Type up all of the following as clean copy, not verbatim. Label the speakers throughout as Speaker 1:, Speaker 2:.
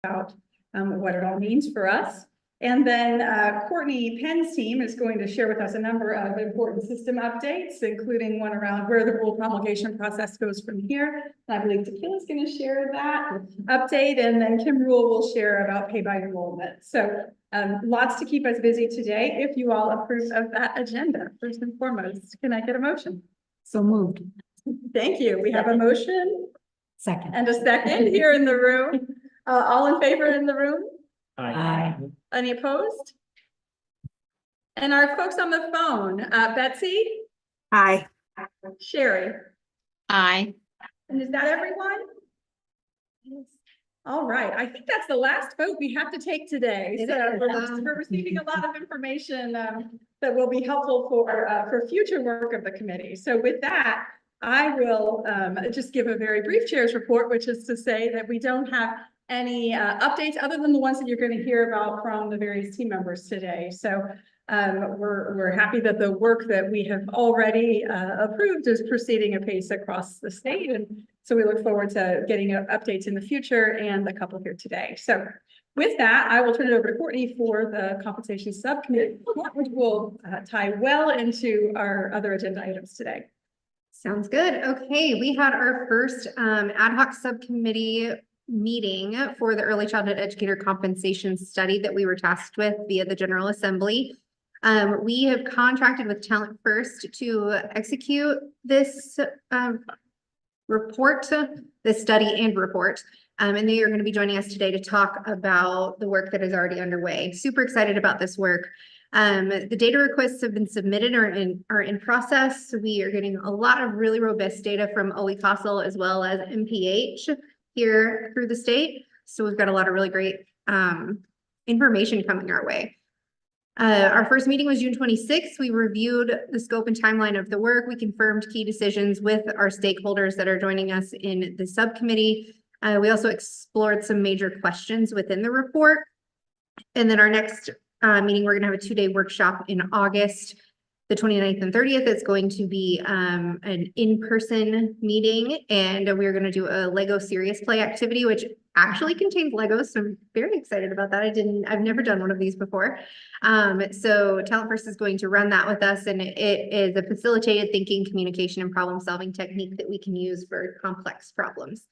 Speaker 1: about what it all means for us. And then Courtney Penn's team is going to share with us a number of important system updates, including one around where the rule promulgation process goes from here. And I believe Tequila's going to share that update, and then Kim Rule will share about pay by enrollment. So lots to keep us busy today. If you all approve of that agenda, first and foremost, can I get a motion?
Speaker 2: So moved.
Speaker 1: Thank you. We have a motion
Speaker 2: Second.
Speaker 1: and a second here in the room. All in favor in the room?
Speaker 2: Aye.
Speaker 1: Any opposed? And our folks on the phone, Betsy?
Speaker 2: Aye.
Speaker 1: Sherry?
Speaker 3: Aye.
Speaker 1: And is that everyone? Yes. All right, I think that's the last vote we have to take today. So we're receiving a lot of information that will be helpful for future work of the committee. So with that, I will just give a very brief chair's report, which is to say that we don't have any updates other than the ones that you're going to hear about from the various team members today. So we're happy that the work that we have already approved is proceeding apace across the state. And so we look forward to getting updates in the future and a couple here today. So with that, I will turn it over to Courtney for the compensation subcommittee, which will tie well into our other agenda items today.
Speaker 4: Sounds good. Okay, we had our first ad hoc subcommittee meeting for the early childhood educator compensation study that we were tasked with via the General Assembly. We have contracted with Talent First to execute this report, this study and report. And they are going to be joining us today to talk about the work that is already underway. Super excited about this work. The data requests have been submitted or are in process. We are getting a lot of really robust data from OE CASEL as well as MPH here through the state. So we've got a lot of really great information coming our way. Our first meeting was June 26th. We reviewed the scope and timeline of the work. We confirmed key decisions with our stakeholders that are joining us in the subcommittee. We also explored some major questions within the report. And then our next meeting, we're going to have a 2-day workshop in August. The 29th and 30th is going to be an in-person meeting, and we're going to do a Lego serious play activity, which actually contains Legos. So I'm very excited about that. I've never done one of these before. So Talent First is going to run that with us, and it is a facilitated thinking, communication, and problem-solving technique that we can use for complex problems.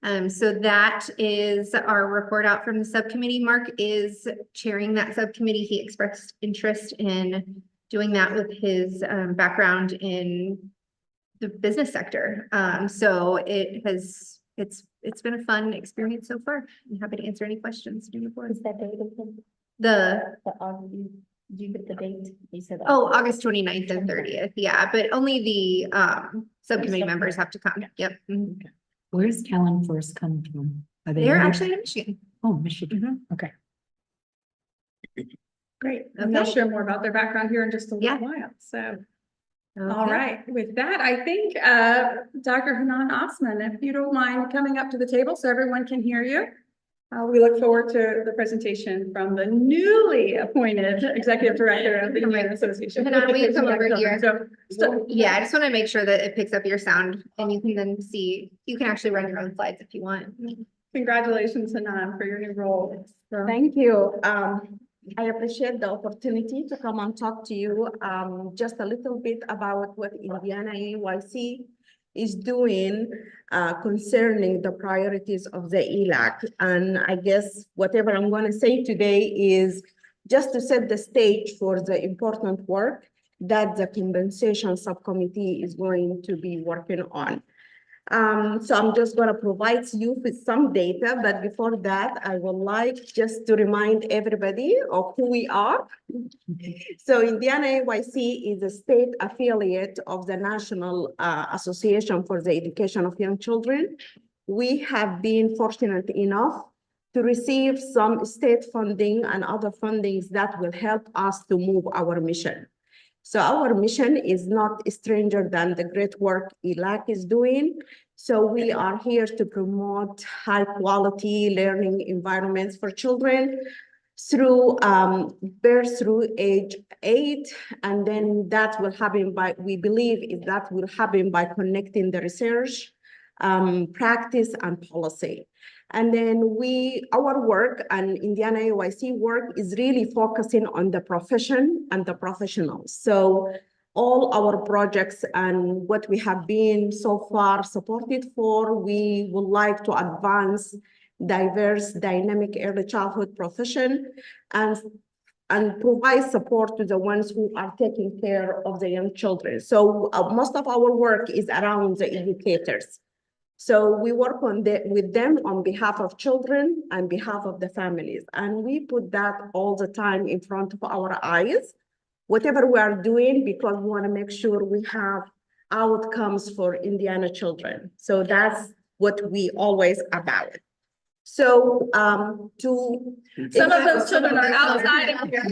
Speaker 4: So that is our report out from the subcommittee. Mark is chairing that subcommittee. He expressed interest in doing that with his background in the business sector. So it's been a fun experience so far. I'm happy to answer any questions.
Speaker 2: Is that date again? You get the date? You said
Speaker 4: August 29th and 30th. Yeah, but only the subcommittee members have to come. Yep. Mm-hmm.
Speaker 2: Where's Talent First coming from? Are
Speaker 4: They're actually in Michigan.
Speaker 2: Oh, Michigan.
Speaker 4: Mm-hmm.
Speaker 2: Okay.
Speaker 1: Great. And they'll share more about their background here in just a little while. So, all right. With that, I think Dr. Hanan Osman, if you don't mind coming up to the table so everyone can hear you. We look forward to the presentation from the newly appointed Executive Director of the Indiana Association.
Speaker 4: Hanan, will you come over here?
Speaker 1: So,
Speaker 4: yeah, I just want to make sure that it picks up your sound, and you can then see, you can actually run your own slides if you want.
Speaker 1: Congratulations, Hanan, for your new role. So,
Speaker 5: thank you. I appreciate the opportunity to come and talk to you just a little bit about what Indiana AYC is doing concerning the priorities of the Elac. And I guess whatever I'm going to say today is just to set the stage for the important work that the compensation subcommittee is going to be working on. So I'm just going to provide you with some data, but before that, I would like just to remind everybody of who we are. So Indiana AYC is a state affiliate of the National Association for the Education of Young Children. We have been fortunate enough to receive some state funding and other fundings that will help us to move our mission. So our mission is not stranger than the great work Elac is doing. So we are here to promote high quality learning environments for children through birth through age 8. And then that will happen by, we believe that will happen by connecting the research, practice, and policy. And then our work and Indiana AYC work is really focusing on the profession and the professionals. So all our projects and what we have been so far supported for, we would like to advance diverse, dynamic early childhood profession and provide support to the ones who are taking care of the young children. So most of our work is around the educators. So we work with them on behalf of children and behalf of the families. And we put that all the time in front of our eyes, whatever we are doing, because we want to make sure we have outcomes for Indiana children. So that's what we always about. So
Speaker 1: Some of those children are outside of here.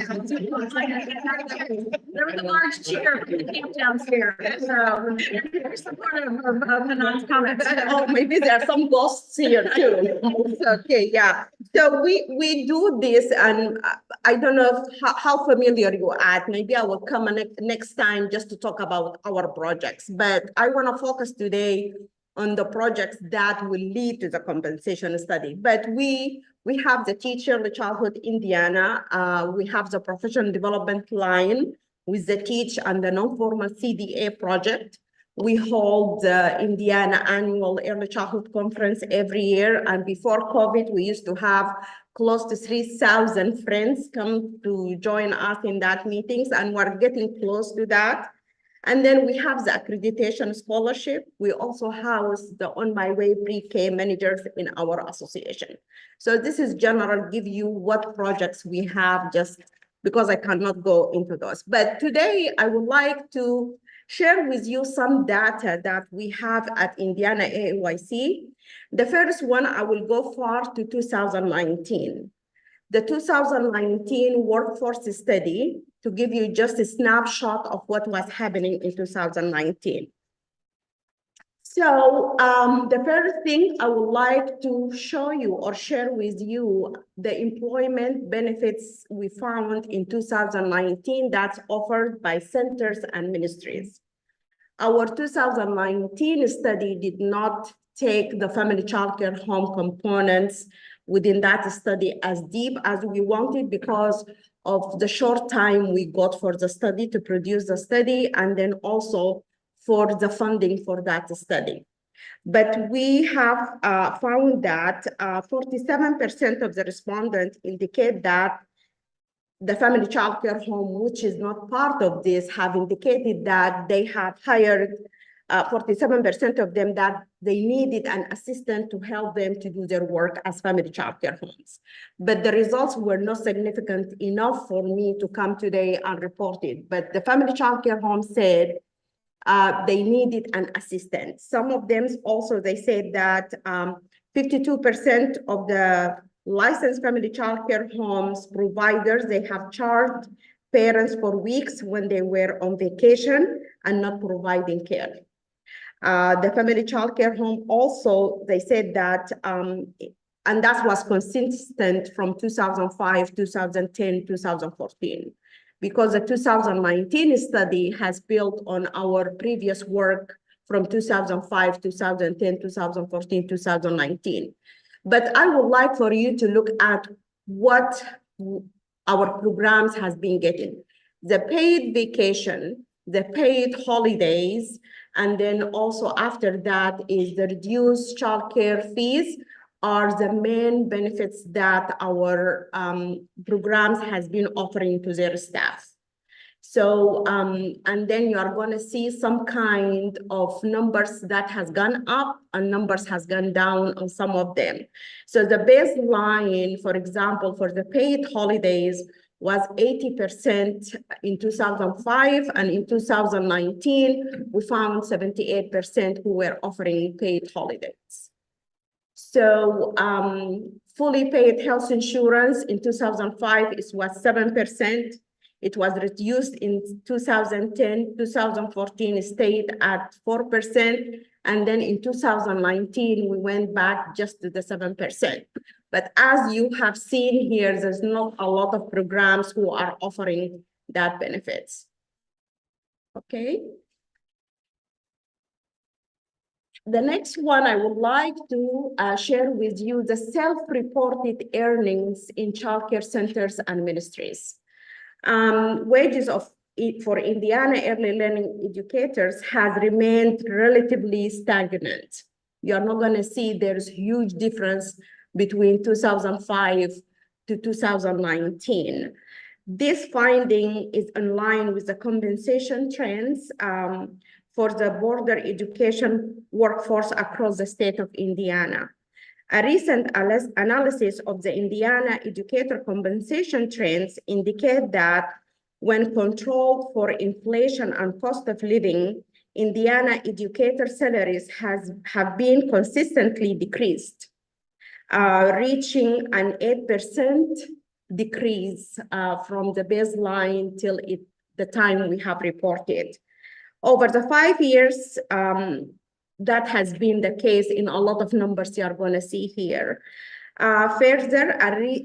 Speaker 1: There was a large cheer from the camp downstairs, so they're supportive of Hanan's comments.
Speaker 5: Oh, maybe there are some ghosts here too. Okay, yeah. So we do this, and I don't know how familiar you are. Maybe I will come next time just to talk about our projects. But I want to focus today on the projects that will lead to the compensation study. But we have the Teach Early Childhood Indiana. We have the professional development line with the Teach and the non-formal CDA project. We hold the Indiana annual early childhood conference every year. And before COVID, we used to have close to 3,000 friends come to join us in that meetings, and we're getting close to that. And then we have the accreditation scholarship. We also house the On My Way pre-K managers in our association. So this is general, give you what projects we have, just because I cannot go into those. But today I would like to share with you some data that we have at Indiana AYC. The first one, I will go far to 2019. The 2019 workforce study, to give you just a snapshot of what was happening in 2019. So the first thing I would like to show you or share with you the employment benefits we found in 2019 that's offered by centers and ministries. Our 2019 study did not take the family childcare home components within that study as deep as we wanted because of the short time we got for the study to produce the study, and then also for the funding for that study. But we have found that 47% of the respondents indicate that the family childcare home, which is not part of this, have indicated that they have hired 47% of them that they needed an assistant to help them to do their work as family childcare homes. But the results were not significant enough for me to come today and report it. But the family childcare home said they needed an assistant. Some of them also, they said that 52% of the licensed family childcare homes providers, they have charged parents for weeks when they were on vacation and not providing care. The family childcare home also, they said that, and that was consistent from 2005, 2010, 2014, because the 2019 study has built on our previous work from 2005, 2010, 2014, 2019. But I would like for you to look at what our programs has been getting. The paid vacation, the paid holidays, and then also after that is the reduced childcare fees are the main benefits that our programs has been offering to their staff. So, and then you are going to see some kind of numbers that has gone up and numbers has gone down on some of them. So the baseline, for example, for the paid holidays was 80% in 2005, and in 2019, we found 78% who were offering paid holidays. So fully paid health insurance in 2005 was 7%. It was reduced in 2010, 2014 stayed at 4. And then in 2019, we went back just to the 7%. But as you have seen here, there's not a lot of programs who are offering that benefits. Okay. The next one, I would like to share with you the self-reported earnings in childcare centers and ministries. Wages for Indiana early learning educators has remained relatively stagnant. You're not going to see there's huge difference between 2005 to 2019. This finding is in line with the compensation trends for the border education workforce across the state of Indiana. A recent analysis of the Indiana educator compensation trends indicate that when controlled for inflation and cost of living, Indiana educator salaries have been consistently decreased, reaching an 8% decrease from the baseline till the time we have reported. Over the 5 years, that has been the case in a lot of numbers you are going to see here. Further,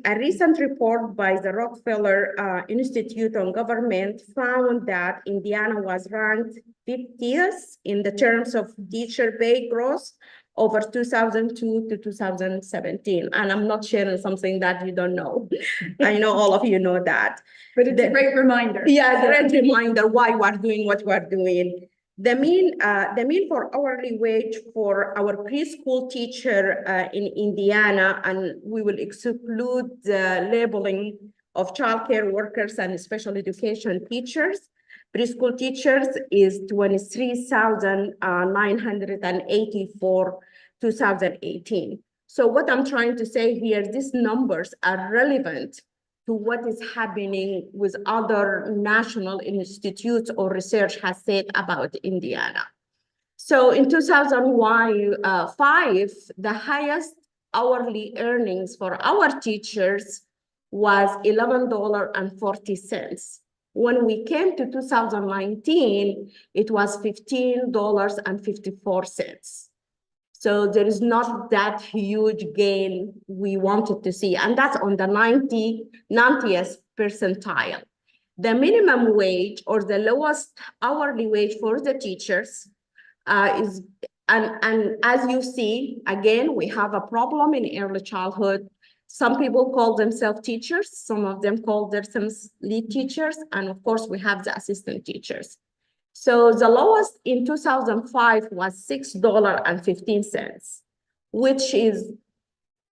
Speaker 5: a recent report by the Rockefeller Institute on Government found that Indiana was ranked 50th in the terms of teacher pay growth over 2002 to 2017. And I'm not sharing something that you don't know. I know all of you know that.
Speaker 1: But it's a great reminder.
Speaker 5: Yeah, great reminder why we're doing what we're doing. The mean for hourly wage for our preschool teacher in Indiana, and we will exclude the labeling of childcare workers and special education teachers. Preschool teachers is 23,984 2018. So what I'm trying to say here, these numbers are relevant to what is happening with other national institutes or research has said about Indiana. So in 2005, the highest hourly earnings for our teachers was $11.40. When we came to 2019, it was $15.54. So there is not that huge gain we wanted to see, and that's on the 90th percentile. The minimum wage or the lowest hourly wage for the teachers is, and as you see, again, we have a problem in early childhood. Some people call themselves teachers, some of them call themselves lead teachers, and of course we have the assistant teachers. So the lowest in 2005 was $6.15, which is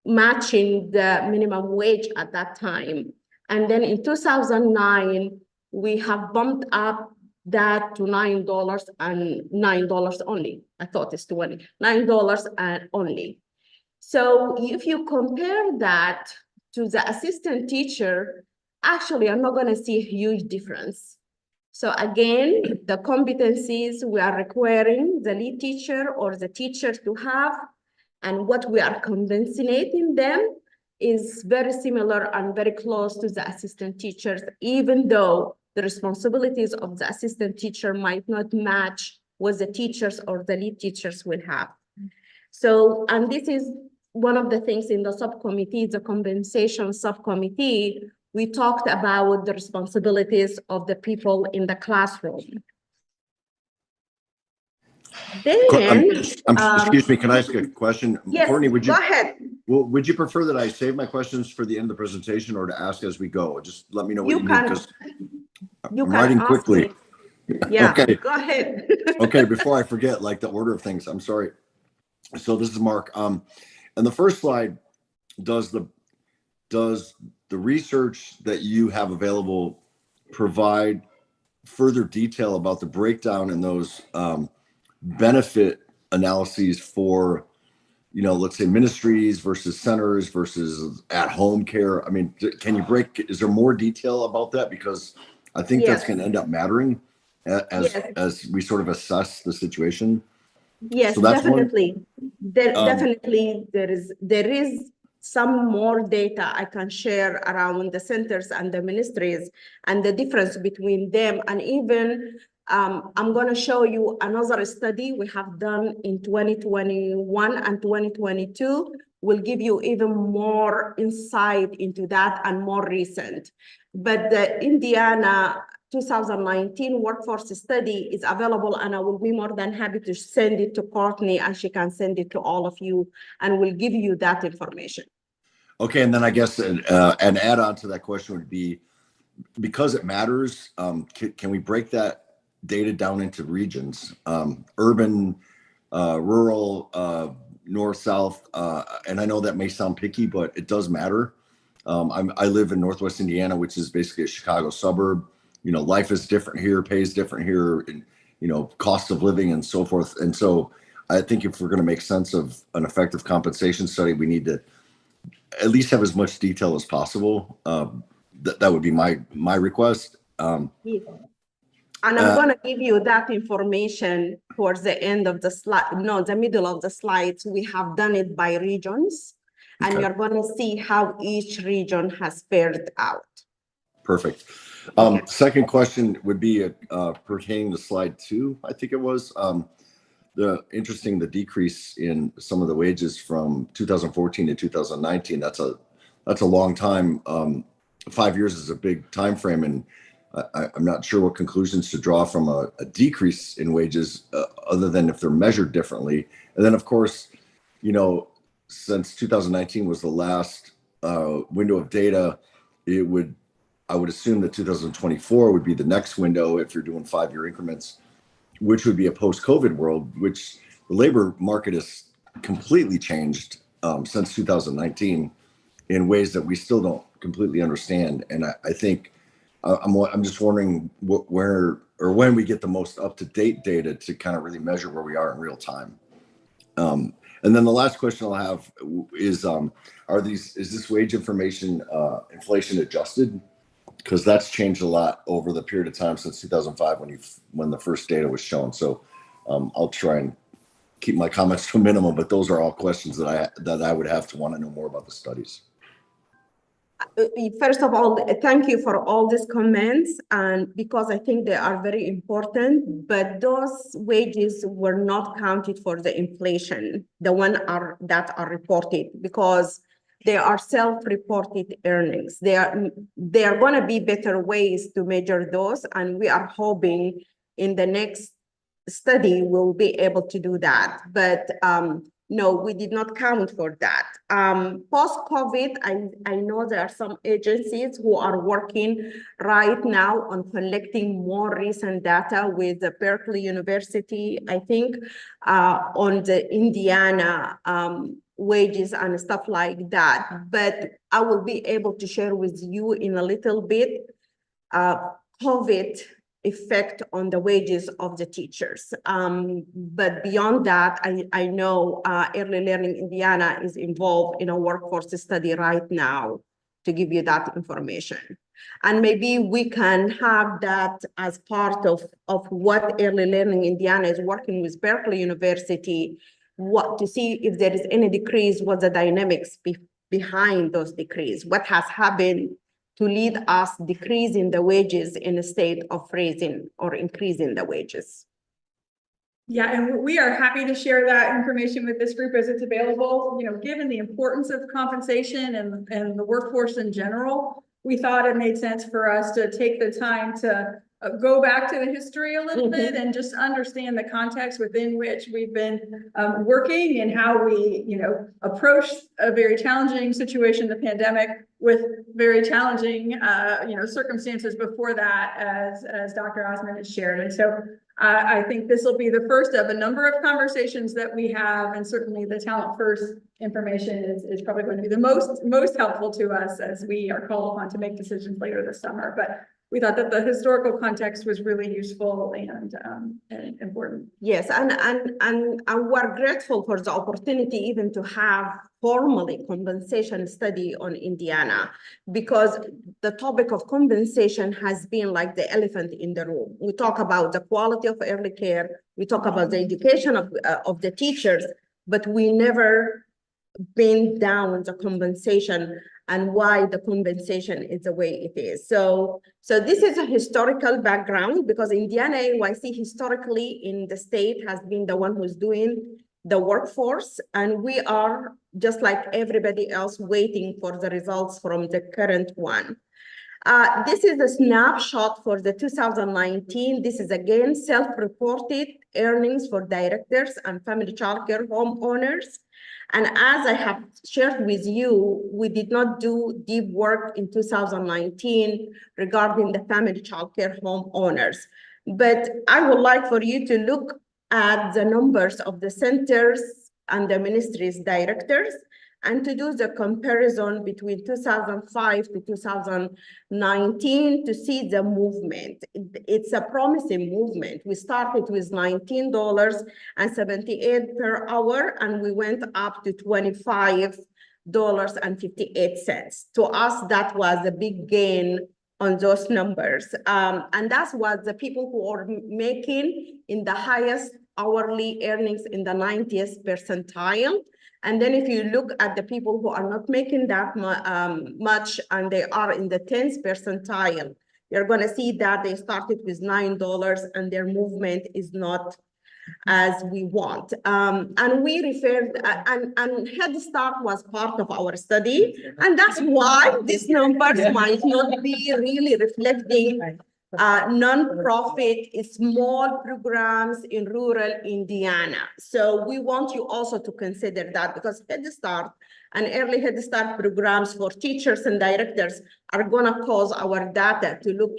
Speaker 5: matching the minimum wage at that time. And then in 2009, we have bumped up that to $9 and $9 only. I thought it's $9 and only. So if you compare that to the assistant teacher, actually, I'm not going to see a huge difference. So again, the competencies we are requiring the lead teacher or the teacher to have and what we are compensating them is very similar and very close to the assistant teachers, even though the responsibilities of the assistant teacher might not match what the teachers or the lead teachers will have. So, and this is one of the things in the subcommittee, the compensation subcommittee, we talked about the responsibilities of the people in the classroom. Then,
Speaker 3: excuse me, can I ask a question?
Speaker 5: yes,
Speaker 3: Courtney,
Speaker 5: go ahead.
Speaker 3: Would you prefer that I save my questions for the end of the presentation or to ask as we go? Just let me know what you need, because I'm writing quickly.
Speaker 5: Yeah,
Speaker 3: okay.
Speaker 5: Go ahead.
Speaker 3: Okay, before I forget, like the order of things, I'm sorry. So this is Mark. And the first slide, does the research that you have available provide further detail about the breakdown in those benefit analyses for, you know, let's say ministries versus centers versus at-home care? I mean, can you is there more detail about that? Because I think that's going to end up mattering as we sort of assess the situation.
Speaker 5: Yes,
Speaker 3: so that's
Speaker 5: definitely. Definitely there is some more data I can share around the centers and the ministries and the difference between them. And even I'm going to show you another study we have done in 2021 and 2022 will give you even more insight into that and more recent. But the Indiana 2019 workforce study is available, and I will be more than happy to send it to Courtney, and she can send it to all of you, and we'll give you that information.
Speaker 3: Okay, and then I guess an add on to that question would be, because it matters, can we break that data down into regions, urban, rural, north, south, and I know that may sound picky, but it does matter. I live in Northwest Indiana, which is basically a Chicago suburb. You know, life is different here, pay is different here, and, you know, cost of living and so forth. And so I think if we're going to make sense of an effective compensation study, we need to at least have as much detail as possible. That would be my request.
Speaker 5: And I'm going to give you that information towards the end of the slide, no, the middle of the slides. We have done it by regions, and
Speaker 3: Okay.
Speaker 5: you're going to see how each region has fared out.
Speaker 3: Perfect.
Speaker 5: Okay.
Speaker 3: Second question would be pertaining to slide 2, I think it was. The decrease in some of the wages from 2014 to 2019. That's a long time. 5 years is a big time frame, and I'm not sure what conclusions to draw from a decrease in wages, other than if they're measured differently. And then, of course, you know, since 2019 was the last window of data, I would assume that 2024 would be the next window if you're doing 5-year increments, which would be a post-COVID world, which the labor market has completely changed since 2019 in ways that we still don't completely understand. And I think I'm just wondering where or when we get the most up-to-date data to kind of really measure where we are in real time. And then the last question I'll have is, is this wage information inflation adjusted? Because that's changed a lot over the period of time since 2005 when the first data was shown. So I'll try and keep my comments to a minimum, but those are all questions that I would have to want to know more about the studies.
Speaker 5: First of all, thank you for all these comments, and because I think they are very important, but those wages were not counted for the inflation, the one that are reported, because they are self-reported earnings. They are going to be better ways to measure those, and we are hoping in the next study we'll be able to do that. But no, we did not count for that. Post-COVID, I know there are some agencies who are working right now on collecting more recent data with the Berkeley University, I think, on the Indiana wages and stuff like that. But I will be able to share with you in a little bit COVID effect on the wages of the teachers. But beyond that, I know Early Learning Indiana is involved in a workforce study right now to give you that information. And maybe we can have that as part of what Early Learning Indiana is working with Berkeley University, to see if there is any decrease, what the dynamics behind those decrease, what has happened to lead us decreasing the wages in a state of raising or increasing the wages.
Speaker 1: Yeah, and we are happy to share that information with this group as it's available. You know, given the importance of compensation and the workforce in general, we thought it made sense for us to take the time to go back to the history a little bit and just understand the context within which we've been working and how we, you know, approach a very challenging situation, the pandemic, with very challenging, you know, circumstances before that, as Dr. Osman has shared. And so I think this will be the first of a number of conversations that we have, and certainly the Talent First information is probably going to be the most helpful to us as we are called upon to make decisions later this summer. But we thought that the historical context was really useful and important.
Speaker 5: Yes, and we're grateful for the opportunity even to have formally compensation study on Indiana, because the topic of compensation has been like the elephant in the room. We talk about the quality of early care, we talk about the education of the teachers, but we never been down the compensation and why the compensation is the way it is. So this is a historical background, because Indiana NYC historically in the state has been the one who's doing the workforce, and we are just like everybody else waiting for the results from the current one. This is a snapshot for the 2019. This is again self-reported earnings for directors and family childcare homeowners. And as I have shared with you, we did not do deep work in 2019 regarding the family childcare homeowners. But I would like for you to look at the numbers of the centers and the ministry's directors and to do the comparison between 2005 to 2019 to see the movement. It's a promising movement. We started with $19.78 per hour, and we went up to $25.58. To us, that was a big gain on those numbers. And that's what the people who are making in the highest hourly earnings in the 90th percentile. And then if you look at the people who are not making that much and they are in the 10th percentile, you're going to see that they started with $9 and their movement is not as we want. And we referred, and Head Start was part of our study. And that's why these numbers might not be really reflecting non-profit small programs in rural Indiana. So we want you also to consider that, because Head Start and early Head Start programs for teachers and directors are gonna cause our data to look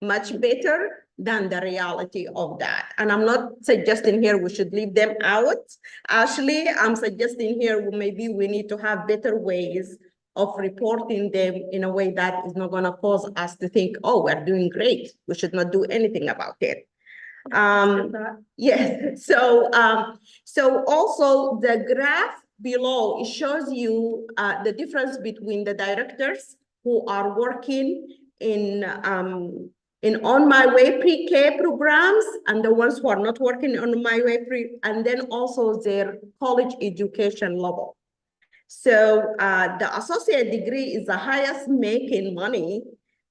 Speaker 5: much better than the reality of that. And I'm not suggesting here we should leave them out. Actually, I'm suggesting here maybe we need to have better ways of reporting them in a way that is not going to cause us to think, oh, we're doing great, we should not do anything about it. Yes, so also the graph below, it shows you the difference between the directors who are working in On My Way pre-K programs and the ones who are not working on My Way and then also their college education level. So the associate degree is the highest making money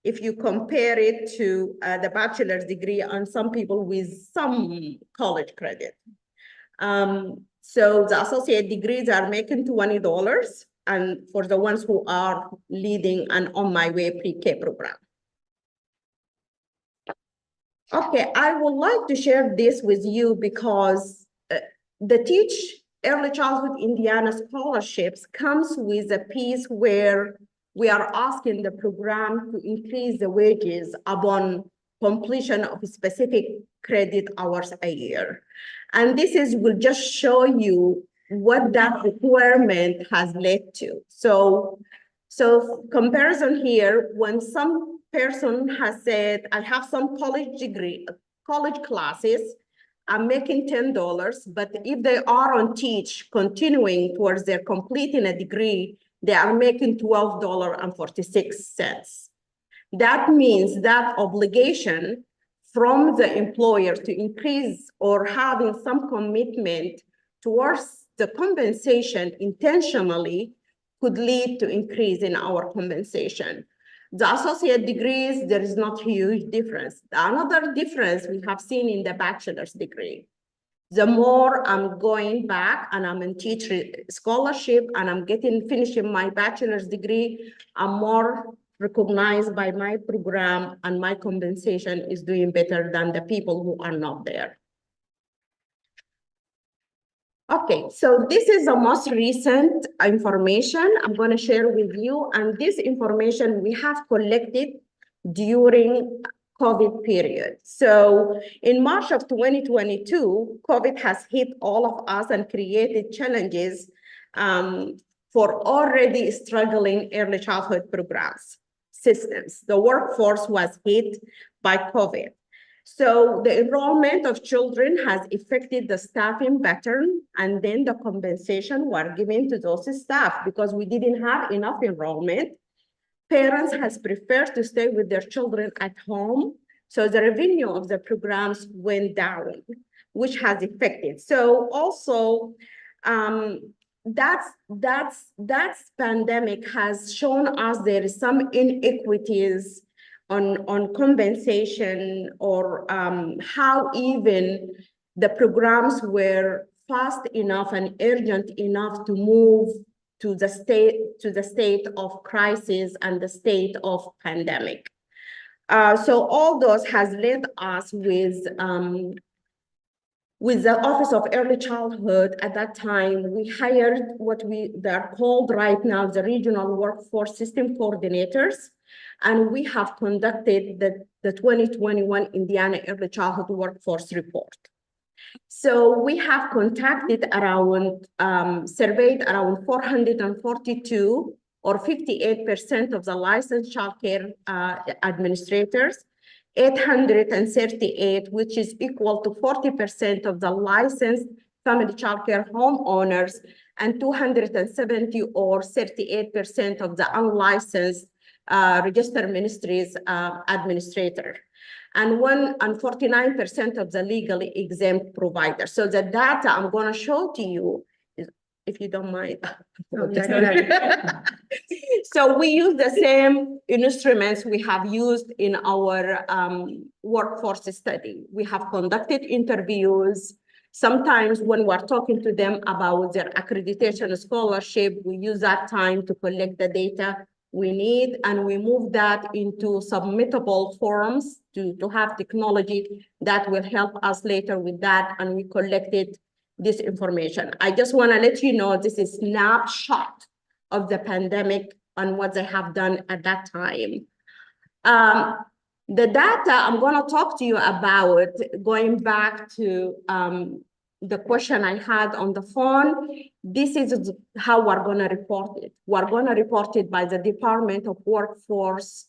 Speaker 5: if you compare it to the bachelor's degree and some people with some college credit. So the associate degrees are making $20, and for the ones who are leading an On My Way pre-K program. Okay, I would like to share this with you because the Teach Early Childhood Indiana scholarships comes with a piece where we are asking the program to increase the wages upon completion of specific credit hours a year. And this will just show you what that requirement has led to. So comparison here, when some person has said, I have some college classes, I'm making $10, but if they are on Teach, continuing towards their completing a degree, they are making $12.46. That means that obligation from the employer to increase or having some commitment towards the compensation intentionally could lead to increase in our compensation. The associate degrees, there is not a huge difference. Another difference we have seen in the bachelor's degree. The more I'm going back and I'm in teacher scholarship and I'm finishing my bachelor's degree, I'm more recognized by my program and my compensation is doing better than the people who are not there. Okay, so this is the most recent information I'm going to share with you. And this information we have collected during COVID period. So in March of 2022, COVID has hit all of us and created challenges for already struggling early childhood programs systems. The workforce was hit by COVID. So the enrollment of children has affected the staffing pattern, and then the compensation were given to those staff because we didn't have enough enrollment. Parents has preferred to stay with their children at home. So the revenue of the programs went down, which has affected. So also, that's pandemic has shown us there is some inequities on compensation or how even the programs were fast enough and urgent enough to move to the state of crisis and the state of pandemic. So all those has led us with the Office of Early Childhood. At that time, we hired what they're called right now the Regional Workforce System Coordinators, and we have conducted the 2021 Indiana Early Childhood Workforce Report. So we have contacted around, surveyed around 442 or 58% of the licensed childcare administrators, 838, which is equal to 40% of the licensed family childcare homeowners, and 270 or 38% of the unlicensed registered ministries administrator. And 49% of the legally exempt providers. So the data I'm going to show to you, if you don't mind.
Speaker 4: Oh, yeah, go ahead.
Speaker 5: So we use the same instruments we have used in our workforce study. We have conducted interviews. Sometimes when we're talking to them about their accreditation scholarship, we use that time to collect the data we need, and we move that into submittable forms to have technology that will help us later with that, and we collected this information. I just want to let you know this is a snapshot of the pandemic and what they have done at that time. The data I'm going to talk to you about, going back to the question I had on the phone, this is how we're going to report it. We're going to report it by the Department of Workforce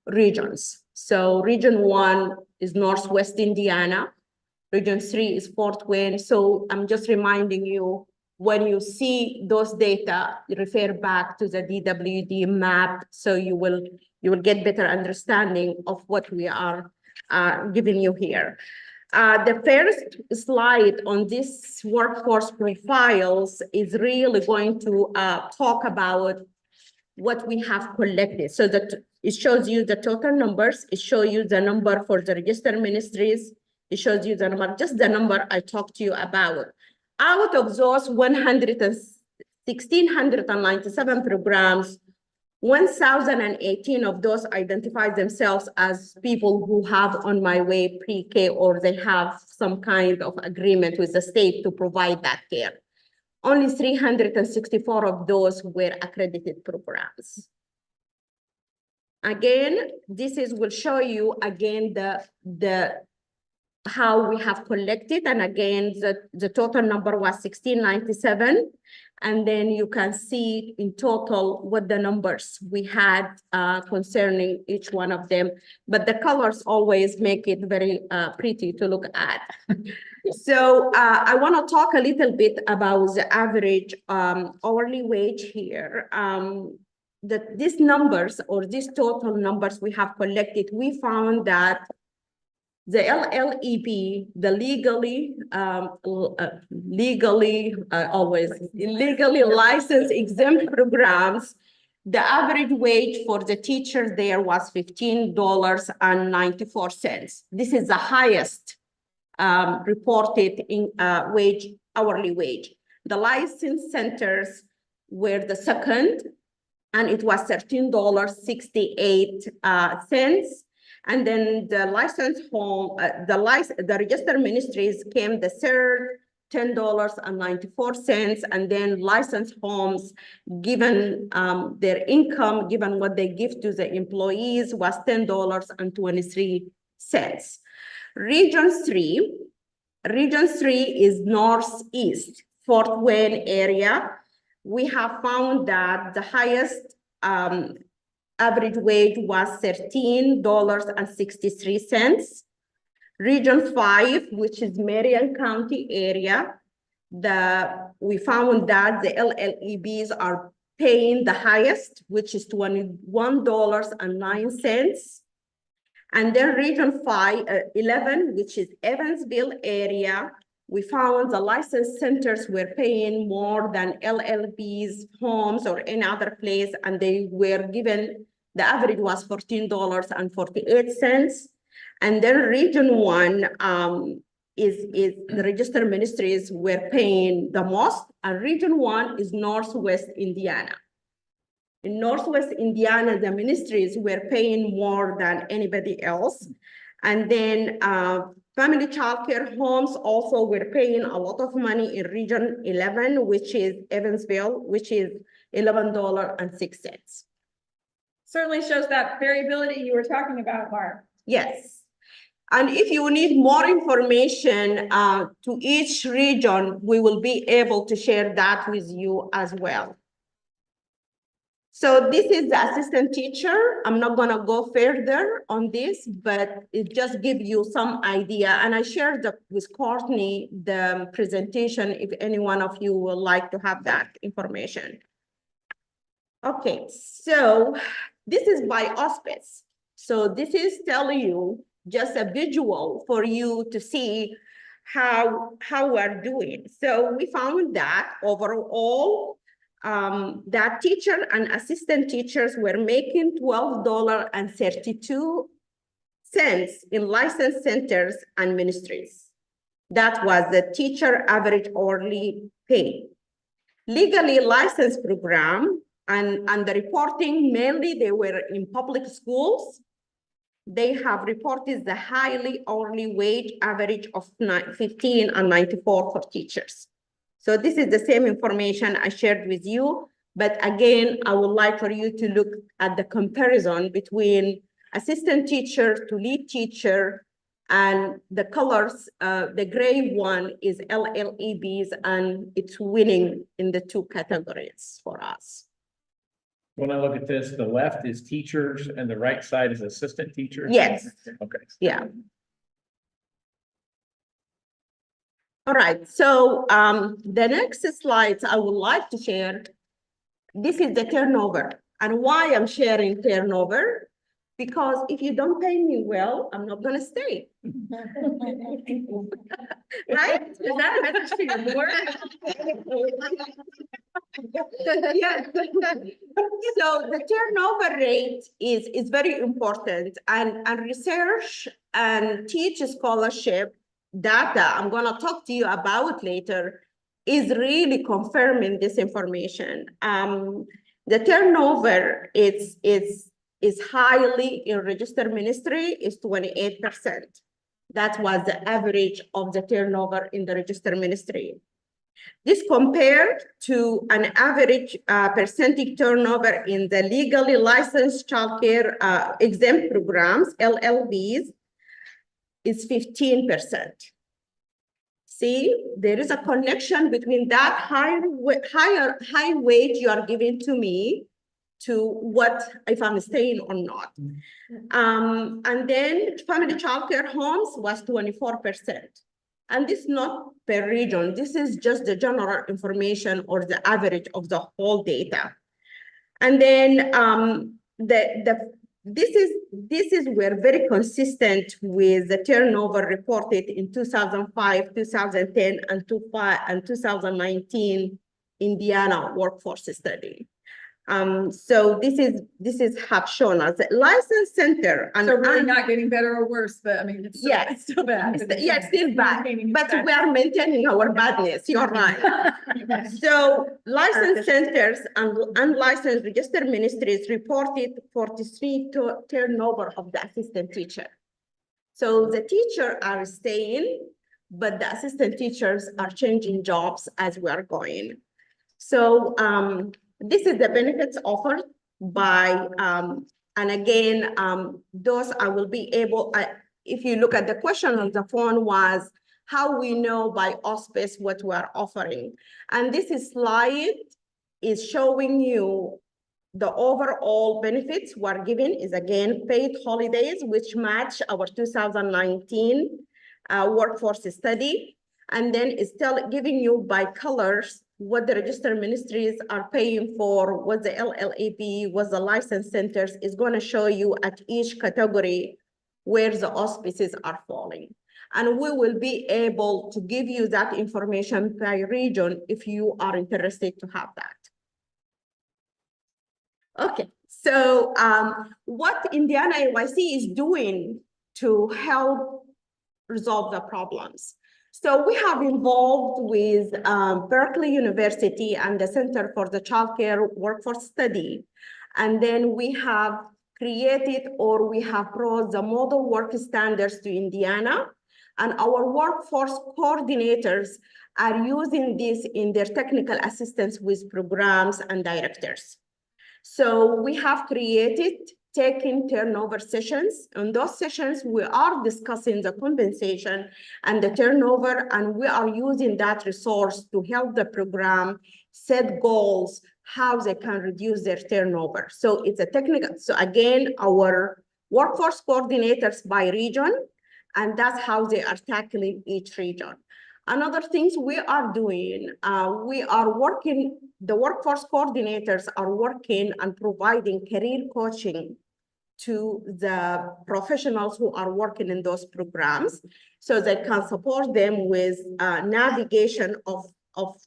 Speaker 5: regions. So region 1 is Northwest Indiana. Region 3 is Fort Wayne. So I'm just reminding you, when you see those data, you refer back to the DWD map, so you will get better understanding of what we are giving you here. The first slide on this workforce profiles is really going to talk about what we have collected. So that it shows you the total numbers. It shows you the number for the registered ministries. It shows you the number, just the number I talked to you about. Out of those 1,697 programs, 1,018 of those identify themselves as people who have on my way pre-K, or they have some kind of agreement with the state to provide that care. Only 364 of those were accredited programs. Again, will show you again the how we have collected, and again the total number was 1697, and then you can see in total what the numbers we had concerning each one of them, but the colors always make it very pretty to look at. So I want to talk a little bit about the average hourly wage here. That these numbers, or these total numbers we have collected, we found that the LLEP, the legally licensed exempt programs, the average wage for the teachers there was $15.94. This is the highest reported in hourly wage. The licensed centers were the second, and it was $13.68. And then the licensed home, the registered ministries came the third, $10.94, and then licensed homes, given their income, given what they give to the employees, was $10.23. Region 3 is Northeast, Fort Wayne area. We have found that the highest average wage was $13.63. Region 5, which is Marion County area, we found that the LLEBs are paying the highest, which is $21.09. And then region 11, which is Evansville area, we found the licensed centers were paying more than LLB's homes or any other place, and they were given, the average was $14.48. And then region 1, is the registered ministries were paying the most, and region 1 is Northwest Indiana. In Northwest Indiana, the ministries were paying more than anybody else. And then family childcare homes also were paying a lot of money in region 11, which is Evansville, which is $11.06.
Speaker 1: Certainly shows that variability you were talking about, Barb.
Speaker 5: Yes. And if you need more information to each region, we will be able to share that with you as well. So this is the assistant teacher. I'm not gonna go further on this, but it just gives you some idea. And I shared with Courtney the presentation if any one of you would like to have that information. Okay, so this is by auspice. So this is telling you just a visual for you to see how we're doing. So we found that overall, that teacher and assistant teachers were making $12.32 in licensed centers and ministries. That was the teacher average hourly pay. Legally licensed program and the reporting, mainly they were in public schools. They have reported the highly hourly wage average of $15 and $94 for teachers. So this is the same information I shared with you, but again, I would like for you to look at the comparison between assistant teacher to lead teacher, and the colors, the gray one is LLEBs, and it's winning in the 2 categories for us.
Speaker 6: When I look at this, the left is teachers and the right side is assistant teachers?
Speaker 5: Yes.
Speaker 6: Okay.
Speaker 5: Yeah. All right, so the next slides I would like to share, this is the turnover. And why I'm sharing turnover? Because if you don't pay me well, I'm not gonna stay. Right?
Speaker 1: Is that a message to your board?
Speaker 5: Yes. So the turnover rate is very important, and research and teacher scholarship data I'm gonna talk to you about later is really confirming this information. The turnover is highly in registered ministry is 28%. That was the average of the turnover in the registered ministry. This compared to an average percentage turnover in the legally licensed childcare exempt programs, LLBs, is 15%. See, there is a connection between that high wage you are giving to me to what, if I'm staying or not. And then family childcare homes was 24%. And this is not per region, this is just the general information or the average of the whole data. And then this is we're very consistent with the turnover reported in 2005, 2010, and 2019 Indiana workforce study. So this is have shown us a licensed center. And
Speaker 1: So really not getting better or worse, but I mean, it's still,
Speaker 5: Yes.
Speaker 1: it's still bad.
Speaker 5: Yeah, it's still bad,
Speaker 1: Maintaining
Speaker 5: but
Speaker 1: bad.
Speaker 5: we are maintaining our badness, you're right. So licensed centers and unlicensed registered ministries reported 43 turnover of the assistant teacher. So the teacher are staying, but the assistant teachers are changing jobs as we are going. So this is the benefits offered by, and again, those I will be able, if you look at the question on the phone was, how we know by auspice what we are offering. And this slide is showing you the overall benefits we're given is again paid holidays, which match our 2019 workforce study. And then it's still giving you by colors what the registered ministries are paying for, what the LLAP, what the licensed centers is going to show you at each category where the auspices are falling. And we will be able to give you that information by region if you are interested to have that. Okay, so what Indiana AYC is doing to help resolve the problems. So we have involved with Berkeley University and the Center for the Childcare Workforce Study. And then we have created or we have brought the model work standards to Indiana. And our workforce coordinators are using this in their technical assistance with programs and directors. So we have created taking turnover sessions. In those sessions, we are discussing the compensation and the turnover, and we are using that resource to help the program set goals, how they can reduce their turnover. So it's a technical, so again, our workforce coordinators by region, and that's how they are tackling each region. Another things we are doing, we are working, the workforce coordinators are working and providing career coaching to the professionals who are working in those programs so they can support them with navigation of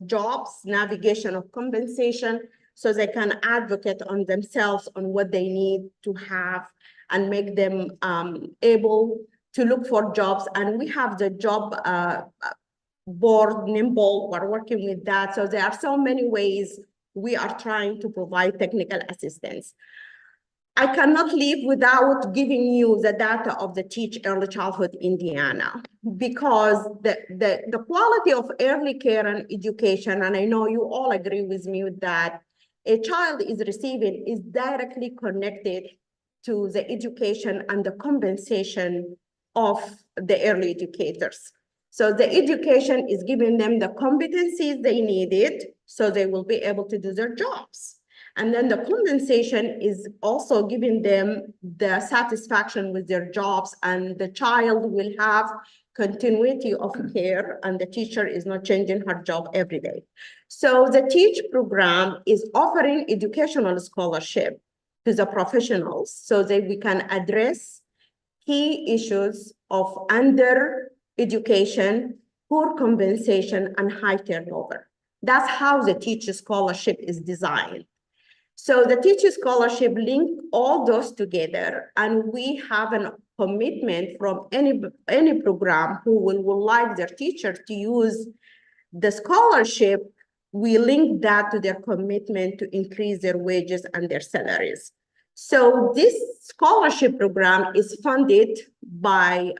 Speaker 5: jobs, navigation of compensation, so they can advocate on themselves on what they need to have and make them able to look for jobs. And we have the job board, Nimble, we're working with that. So there are so many ways we are trying to provide technical assistance. I cannot leave without giving you the data of the Teach Early Childhood Indiana, because the quality of early care and education, and I know you all agree with me with that, a child is receiving is directly connected to the education and the compensation of the early educators. So the education is giving them the competencies they needed so they will be able to do their jobs. And then the compensation is also giving them the satisfaction with their jobs, and the child will have continuity of care, and the teacher is not changing her job every day. So the TEACH program is offering educational scholarship to the professionals so that we can address key issues of under education, poor compensation, and high turnover. That's how the TEACH scholarship is designed. So the teacher scholarship link all those together, and we have a commitment from any program who would like their teacher to use the scholarship. We link that to their commitment to increase their wages and their salaries. So this scholarship program is funded by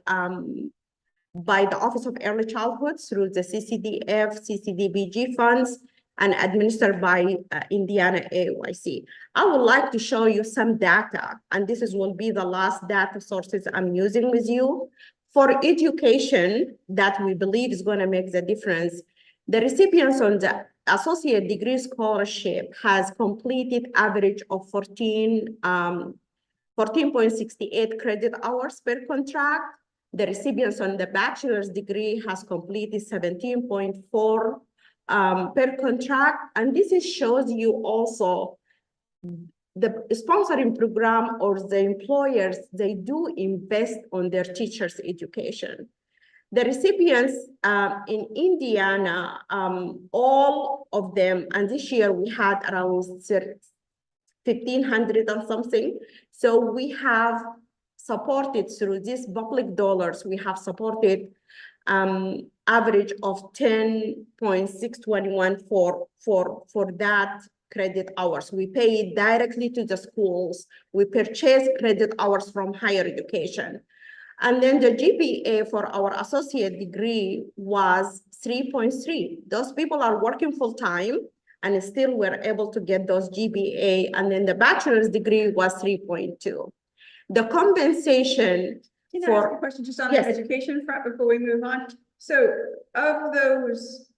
Speaker 5: the Office of Early Childhood through the CCDF, CCDBG funds, and administered by Indiana AYC. I would like to show you some data, and this will be the last data sources I'm using with you. For education that we believe is going to make the difference, the recipients on the associate degree scholarship has completed average of 14.68 credit hours per contract. The recipients on the bachelor's degree has completed 17.4 per contract. And this shows you also the sponsoring program or the employers, they do invest on their teachers' education. The recipients in Indiana, all of them, and this year we had around 1,500 and something. So we have supported through these public dollars, we have supported average of 10.621 for that credit hours. We pay it directly to the schools. We purchase credit hours from higher education. And then the GPA for our associate degree was 3.3. Those people are working full time and still were able to get those GPA. And then the bachelor's degree was 3.2. The compensation
Speaker 1: Can I
Speaker 5: for
Speaker 1: ask a question just on
Speaker 5: yes.
Speaker 1: the education front before we move on? So of those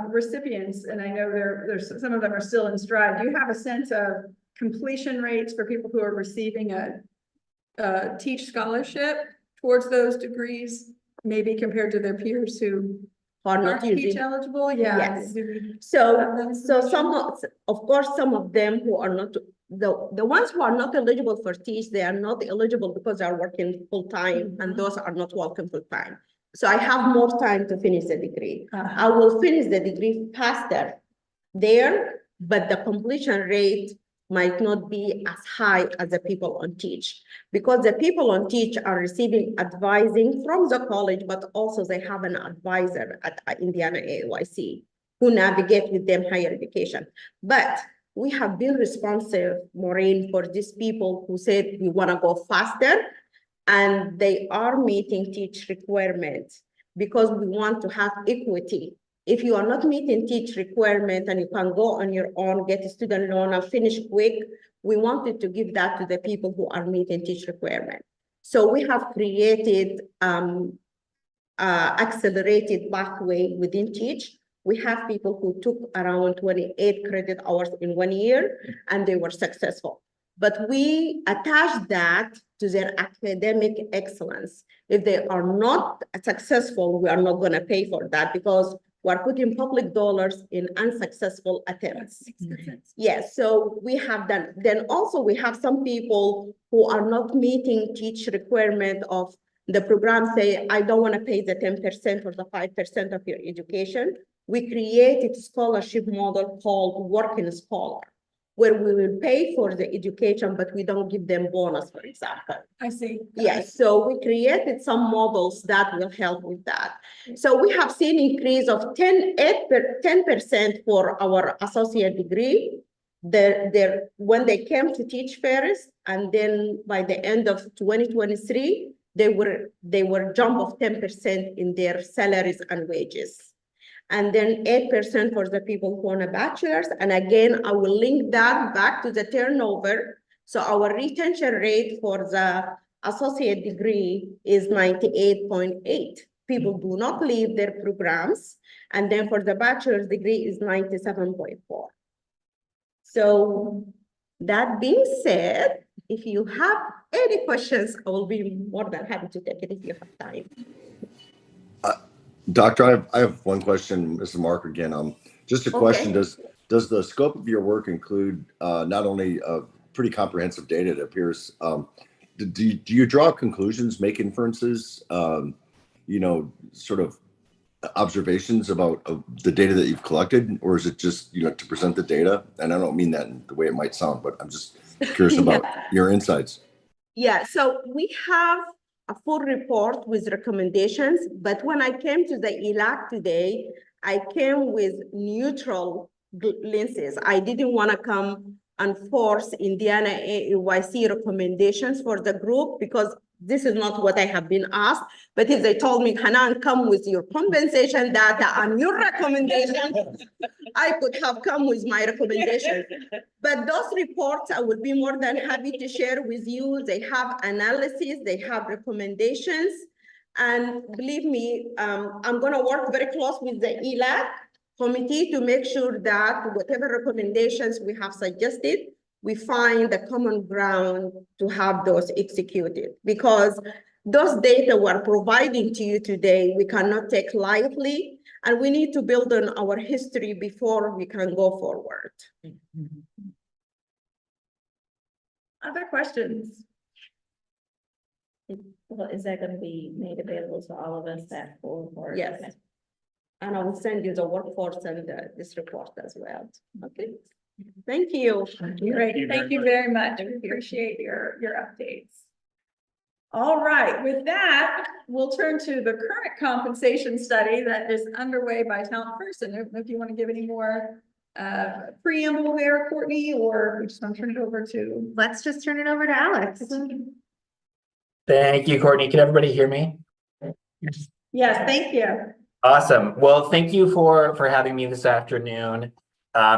Speaker 1: recipients, and I know there's some of them are still in stride, do you have a sense of completion rates for people who are receiving a TEACH scholarship towards those degrees, maybe compared to their peers who
Speaker 5: are
Speaker 1: aren't
Speaker 5: not
Speaker 1: TEACH
Speaker 5: using?
Speaker 1: eligible? Yeah.
Speaker 5: Yes.
Speaker 1: Do we
Speaker 5: So
Speaker 1: have that
Speaker 5: some
Speaker 1: information?
Speaker 5: of course, some of them who are not, the ones who are not eligible for TEACH, they are not eligible because they are working full time, and those are not working full time. So I have more time to finish the degree. I will finish the degree faster there, but the completion rate might not be as high as the people on teach, because the people on teach are receiving advising from the college, but also they have an advisor at Indiana AYC who navigate with them higher education. But we have been responsive, Maureen, for these people who said we want to go faster, and they are meeting teach requirements because we want to have equity. If you are not meeting teach requirement and you can go on your own, get a student loan and finish quick, we wanted to give that to the people who are meeting teach requirement. So we have created accelerated pathway within teach. We have people who took around 28 credit hours in 1 year and they were successful. But we attach that to their academic excellence. If they are not successful, we are not going to pay for that because we're putting public dollars in unsuccessful attempts. Yes, so we have done. Then also we have some people who are not meeting teach requirement of the program, say, I don't want to pay the 10% or the 5% of your education. We created a scholarship model called Working Scholar, where we will pay for the education, but we don't give them bonus, for example.
Speaker 1: I see.
Speaker 5: Yes, so we created some models that will help with that. So we have seen increase of 10% for our associate degree. When they came to teach first, and then by the end of 2023, they were jump of 10% in their salaries and wages. And then 8% for the people who want a bachelor's. And again, I will link that back to the turnover. So our retention rate for the associate degree is 98.8. People do not leave their programs. And then for the bachelor's degree is 97.4. So that being said, if you have any questions, I will be more than happy to take it if you have time.
Speaker 3: Doctor, I have one question, Mrs. Mark, again. Just a question.
Speaker 5: Okay.
Speaker 3: Does the scope of your work include not only pretty comprehensive data, it appears, do you draw conclusions, make inferences, sort of observations about the data that you've collected, or is it just, to present the data? And I don't mean that in the way it might sound, but I'm just curious about your insights.
Speaker 5: Yeah, so we have a full report with recommendations, but when I came to the Elac today, I came with neutral lenses. I didn't want to come and force Indiana AYC recommendations for the group because this is not what I have been asked. But if they told me, Hanan, come with your compensation data and your recommendations, I could have come with my recommendations. But those reports, I will be more than happy to share with you. They have analysis, they have recommendations. And believe me, I'm gonna work very close with the Elac committee to make sure that whatever recommendations we have suggested, we find the common ground to have those executed. Because those data we're providing to you today, we cannot take lightly, and we need to build on our history before we can go forward.
Speaker 1: Other questions?
Speaker 2: Well, is that going to be made available to all of us that full report?
Speaker 5: Yes.
Speaker 2: Okay.
Speaker 5: And I will send you the workforce and this report as well. Okay. Thank you.
Speaker 1: Great, thank you very much. We appreciate your updates. All right, with that, we'll turn to the current compensation study that is underway by Talent First. And if you want to give any more preamble there, Courtney, or we just want to turn it over to.
Speaker 4: Let's just turn it over to Alex.
Speaker 7: Thank you, Courtney. Can everybody hear me?
Speaker 1: Yes, thank you.
Speaker 7: Awesome. Well, thank you for having me this afternoon.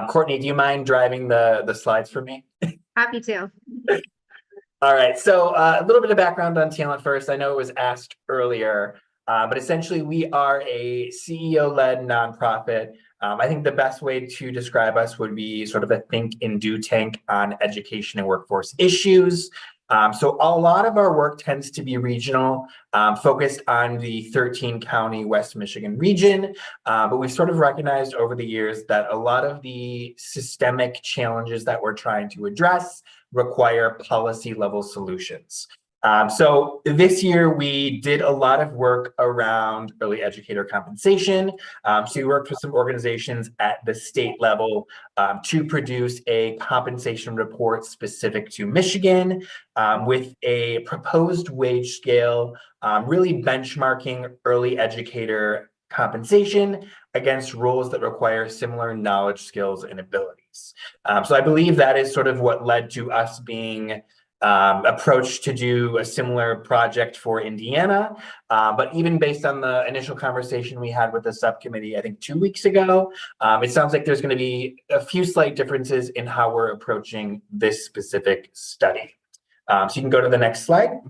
Speaker 7: Courtney, do you mind driving the slides for me?
Speaker 4: Happy to.
Speaker 7: All right. So a little bit of background on Talent First. I know it was asked earlier, but essentially we are a CEO-led nonprofit. I think the best way to describe us would be sort of a think and do tank on education and workforce issues. So a lot of our work tends to be regional, focused on the 13 county West Michigan region. But we've sort of recognized over the years that a lot of the systemic challenges that we're trying to address require policy level solutions. So this year we did a lot of work around early educator compensation. So we worked with some organizations at the state level to produce a compensation report specific to Michigan with a proposed wage scale, really benchmarking early educator compensation against roles that require similar knowledge, skills, and abilities. So I believe that is sort of what led to us being approach to do a similar project for Indiana. But even based on the initial conversation we had with the subcommittee, I think 2 weeks ago, it sounds like there's going to be a few slight differences in how we're approaching this specific study. So you can go to the next slide.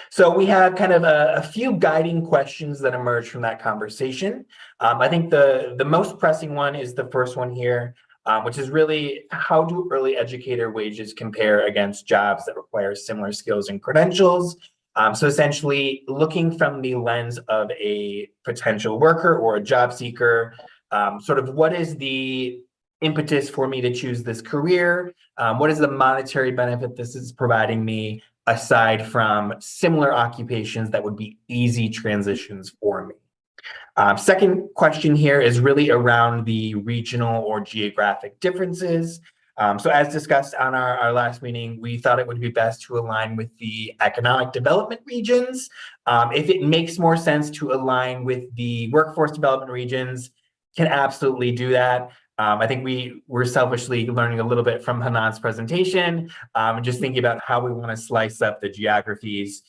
Speaker 7: So we have kind of a few guiding questions that emerge from that conversation. I think the most pressing one is the first one here, which is really how do early educator wages compare against jobs that require similar skills and credentials? So essentially looking from the lens of a potential worker or a job seeker, sort of what is the impetus for me to choose this career? What is the monetary benefit this is providing me aside from similar occupations that would be easy transitions for me? Second question here is really around the regional or geographic differences. So as discussed on our last meeting, we thought it would be best to align with the economic development regions. If it makes more sense to align with the workforce development regions, can absolutely do that. I think we're selfishly learning a little bit from Hanan's presentation, and just thinking about how we want to slice up the geographies.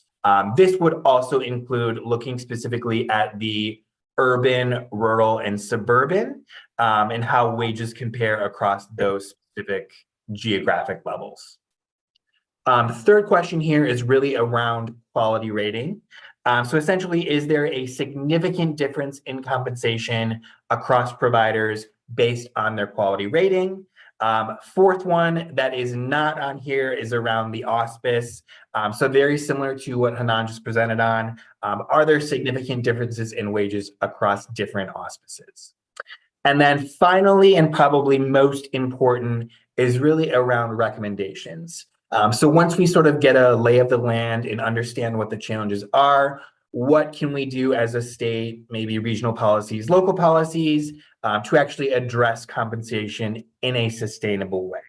Speaker 7: This would also include looking specifically at the urban, rural, and suburban, and how wages compare across those specific geographic levels. The third question here is really around quality rating. So essentially, is there a significant difference in compensation across providers based on their quality rating? Fourth one that is not on here is around the auspice. So very similar to what Hanan just presented on. Are there significant differences in wages across different auspices? And then finally, and probably most important, is really around recommendations. So once we sort of get a lay of the land and understand what the challenges are, what can we do as a state, maybe regional policies, local policies, to actually address compensation in a sustainable way?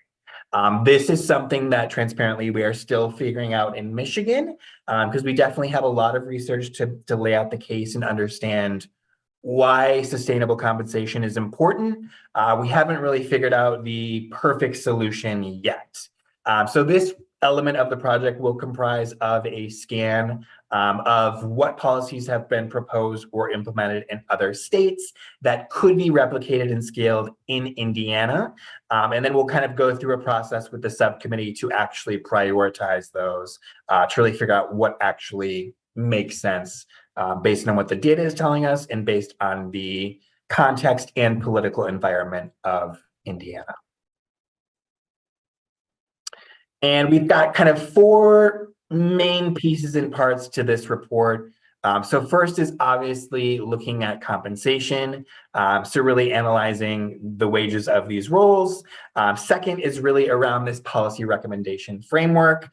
Speaker 7: This is something that transparently we are still figuring out in Michigan, because we definitely have a lot of research to lay out the case and understand why sustainable compensation is important. We haven't really figured out the perfect solution yet. So this element of the project will comprise of a scan of what policies have been proposed or implemented in other states that could be replicated and scaled in Indiana. And then we'll kind of go through a process with the subcommittee to actually prioritize those, to really figure out what actually makes sense based on what the data is telling us and based on the context and political environment of Indiana. And we've got kind of 4 main pieces and parts to this report. So first is obviously looking at compensation. So really analyzing the wages of these roles. Second is really around this policy recommendation framework.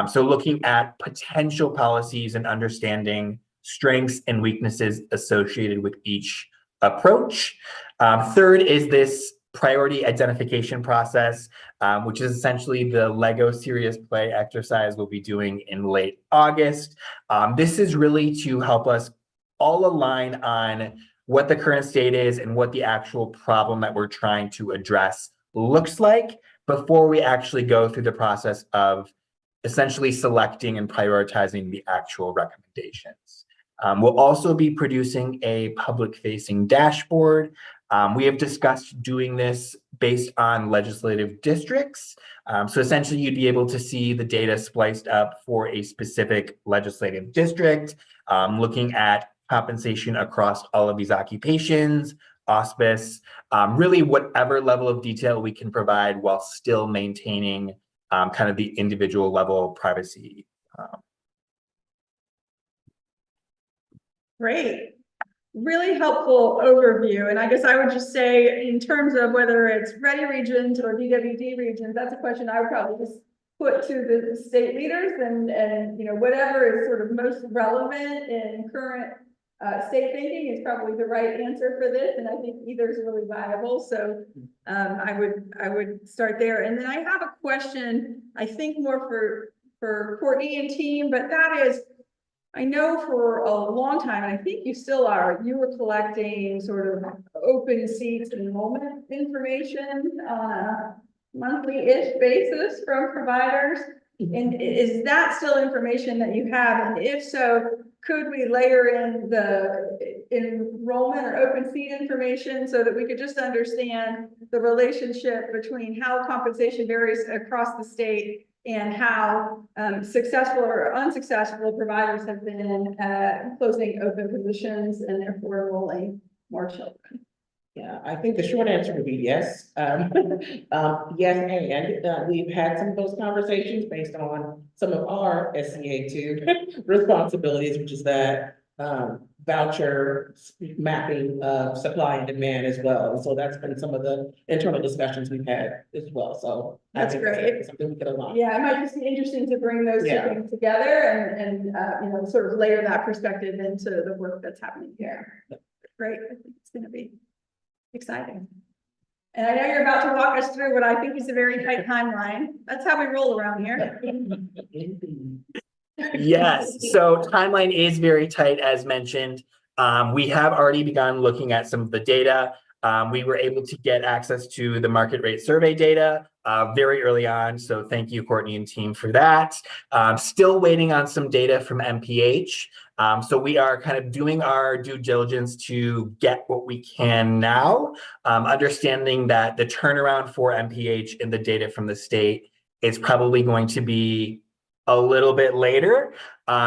Speaker 7: So looking at potential policies and understanding strengths and weaknesses associated with each approach. Third is this priority identification process, which is essentially the Lego serious play exercise we'll be doing in late August. This is really to help us all align on what the current state is and what the actual problem that we're trying to address looks like before we actually go through the process of essentially selecting and prioritizing the actual recommendations. We'll also be producing a public-facing dashboard. We have discussed doing this based on legislative districts. So essentially, you'd be able to see the data spliced up for a specific legislative district, looking at compensation across all of these occupations, auspice, really whatever level of detail we can provide while still maintaining kind of the individual level privacy.
Speaker 1: Great. Really helpful overview. And I guess I would just say in terms of whether it's ready regions or DWD regions, that's a question I would probably just put to the state leaders and, you know, whatever is sort of most relevant in current state thinking is probably the right answer for this, and I think either is really viable, so I would start there. And then I have a question, I think more for Courtney and team, but that is, I know for a long time, and I think you still are, you were collecting sort of open seats enrollment information on a monthly-ish basis from providers. And is that still information that you have? And if so, could we layer in the enrollment or open seat information so that we could just understand the relationship between how compensation varies across the state and how successful or unsuccessful providers have been closing open positions and therefore enrolling more children?
Speaker 8: Yeah, I think the short answer would be yes. Yes, and we've had some of those conversations based on some of our SCA two responsibilities, which is that voucher mapping of supply and demand as well. And so that's been some of the internal discussions we've had as well. So I
Speaker 1: That's
Speaker 8: think
Speaker 1: great.
Speaker 8: something we could align.
Speaker 1: Yeah, it might just be interesting to bring those two
Speaker 8: Yeah.
Speaker 1: things together and you know, sort of layer that perspective into the work that's happening here. Great, I think it's gonna be exciting. And I know you're about to walk us through what I think is a very tight timeline. That's how we roll around here.
Speaker 7: Yes, so timeline is very tight, as mentioned. We have already begun looking at some of the data. We were able to get access to the market rate survey data very early on. So thank you, Courtney and team, for that. Still waiting on some data from MPH. So we are kind of doing our due diligence to get what we can now, understanding that the turnaround for MPH in the data from the state is probably going to be a little bit later.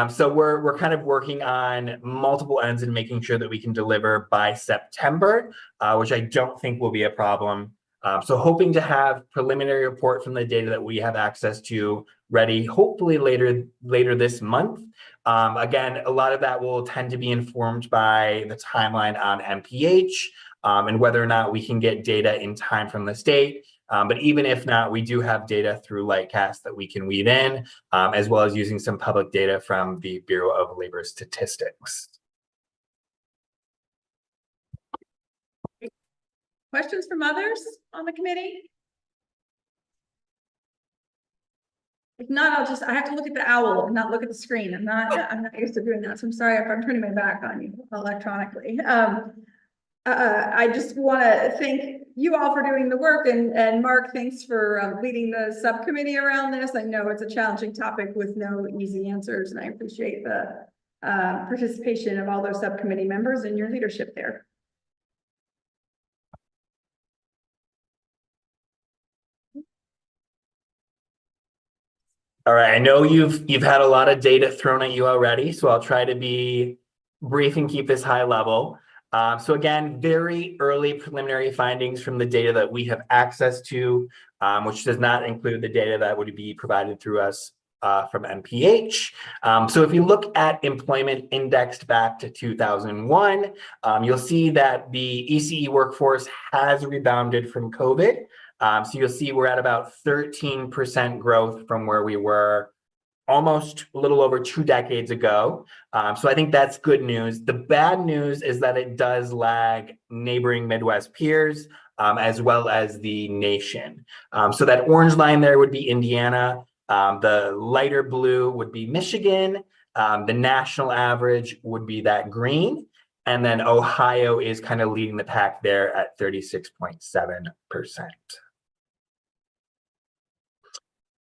Speaker 7: So we're kind of working on multiple ends and making sure that we can deliver by September, which I don't think will be a problem. So hoping to have preliminary report from the data that we have access to ready, hopefully later this month. Again, a lot of that will tend to be informed by the timeline on MPH and whether or not we can get data in time from the state. But even if not, we do have data through Lightcast that we can weave in, as well as using some public data from the Bureau of Labor Statistics.
Speaker 1: Questions from others on the committee? If not, I have to look at the owl and not look at the screen. I'm not used to doing that, so I'm sorry if I'm turning my back on you electronically. I just want to thank you all for doing the work, and Mark, thanks for leading the subcommittee around this. I know it's a challenging topic with no easy answers, and I appreciate the participation of all those subcommittee members and your leadership there.
Speaker 7: All right, I know you've had a lot of data thrown at you already, so I'll try to be brief and keep this high level. So again, very early preliminary findings from the data that we have access to, which does not include the data that would be provided through us from MPH. So if you look at employment indexed back to 2001, you'll see that the ECE workforce has rebounded from COVID. So you'll see we're at about 13% growth from where we were almost a little over 2 decades ago. So I think that's good news. The bad news is that it does lag neighboring Midwest peers, as well as the nation. So that orange line there would be Indiana. The lighter blue would be Michigan. The national average would be that green. And then Ohio is kind of leading the pack there at 36.7%.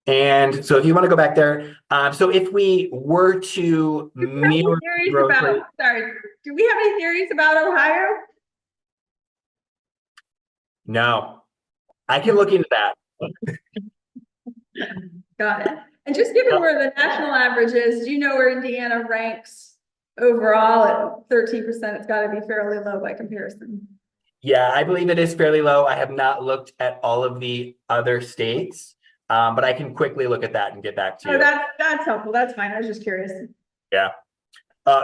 Speaker 7: And so if you want to go back there, so if we were to mirror growth rate,
Speaker 1: sorry, do we have any theories about Ohio?
Speaker 7: no, I can look into that.
Speaker 1: Got it. And just given where the national average is, do you know where Indiana ranks overall at 13%? It's got to be fairly low by comparison.
Speaker 7: Yeah, I believe it is fairly low. I have not looked at all of the other states, but I can quickly look at that and get back to you.
Speaker 1: Oh, that's helpful. That's fine. I was just curious.
Speaker 7: Yeah.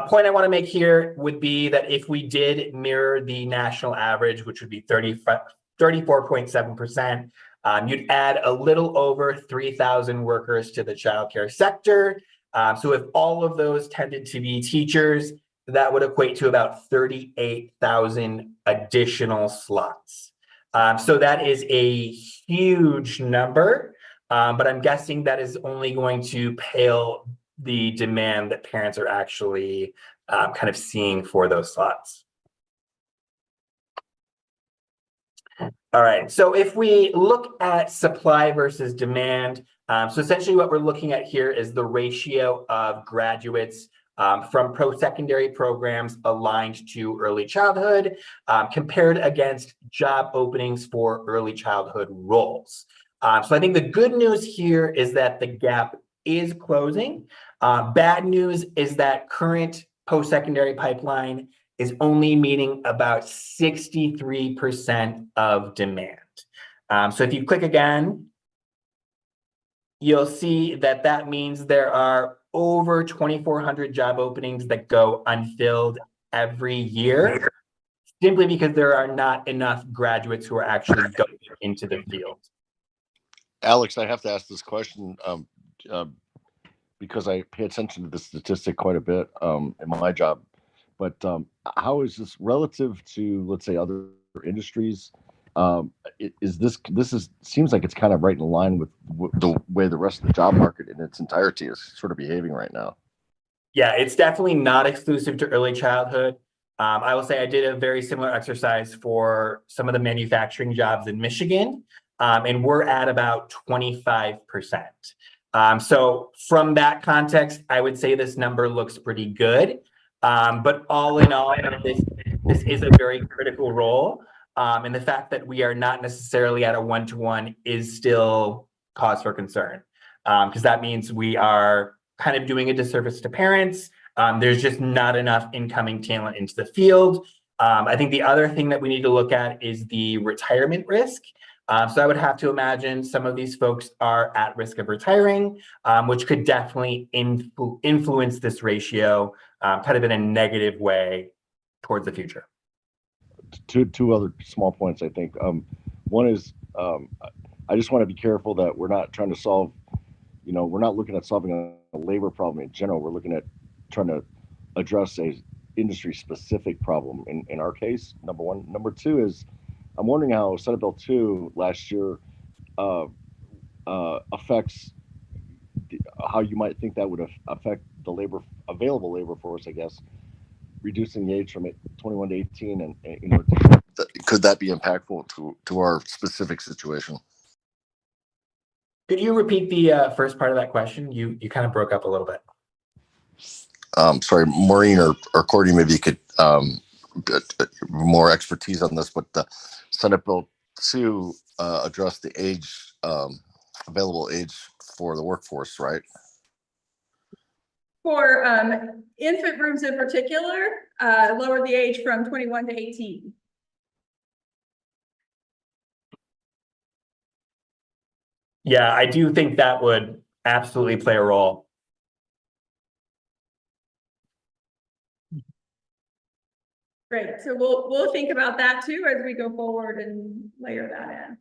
Speaker 7: Point I want to make here would be that if we did mirror the national average, which would be 34.7%, You'd add a little over 3,000 workers to the childcare sector. So if all of those tended to be teachers, that would equate to about 38,000 additional slots. So that is a huge number, but I'm guessing that is only going to pale the demand that parents are actually kind of seeing for those slots. All right, so if we look at supply versus demand, so essentially what we're looking at here is the ratio of graduates from post-secondary programs aligned to early childhood compared against job openings for early childhood roles. So I think the good news here is that the gap is closing. Bad news is that current post-secondary pipeline is only meeting about 63% of demand. So if you click again, you'll see that that means there are over 2,400 job openings that go unfilled every year, simply because there are not enough graduates who are actually going into the field.
Speaker 3: Alex, I have to ask this question because I pay attention to this statistic quite a bit in my job. But how is this relative to, let's say, other industries? Seems like it's kind of right in line with the way the rest of the job market in its entirety is sort of behaving right now.
Speaker 7: Yeah, it's definitely not exclusive to early childhood. I will say I did a very similar exercise for some of the manufacturing jobs in Michigan, and we're at about 25%. So from that context, I would say this number looks pretty good. But all in all, this is a very critical role. And the fact that we are not necessarily at a one-to-one is still cause for concern. Because that means we are kind of doing a disservice to parents. There's just not enough incoming talent into the field. I think the other thing that we need to look at is the retirement risk. So I would have to imagine some of these folks are at risk of retiring, which could definitely influence this ratio kind of in a negative way towards the future.
Speaker 3: Two other small points, I think. One is I just want to be careful that we're not trying to solve, we're not looking at solving a labor problem in general. We're looking at trying to address a industry specific problem in our case, number one. Number two is I'm wondering how Senate Bill 2 last year affects how you might think that would affect the available labor force, I guess, reducing the age from 21 to 18, and could that be impactful to our specific situation?
Speaker 7: Could you repeat the first part of that question? You kind of broke up a little bit.
Speaker 3: Sorry, Maureen or Courtney, maybe you could more expertise on this, but the Senate Bill 2 addressed the age, available age for the workforce, right?
Speaker 1: For infant rooms in particular, lower the age from 21 to 18.
Speaker 7: Yeah, I do think that would absolutely play a role.
Speaker 1: Great. So we'll think about that too as we go forward and layer that in.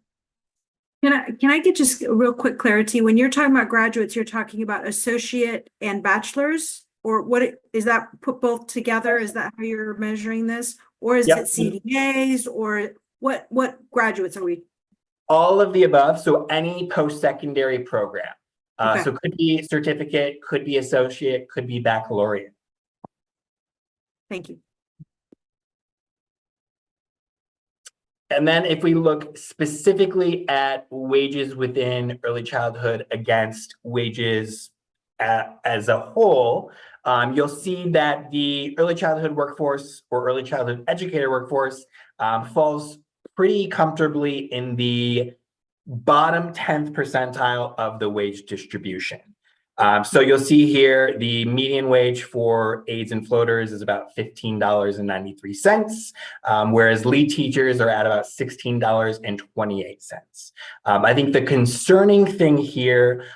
Speaker 9: Can I get just a real quick clarity? When you're talking about graduates, you're talking about associate and bachelor's, or what is that put both together? Is that how you're measuring this? Or is it CDAs, or what graduates are we?
Speaker 7: All of the above. So any post-secondary program.
Speaker 9: Okay.
Speaker 7: So could be certificate, could be associate, could be baccalaureate.
Speaker 9: Thank you.
Speaker 7: And then if we look specifically at wages within early childhood against wages as a whole, you'll see that the early childhood workforce or early childhood educator workforce falls pretty comfortably in the bottom 10th percentile of the wage distribution. So you'll see here the median wage for aides and floaters is about $15.93, whereas lead teachers are at about $16.28. I think the concerning thing here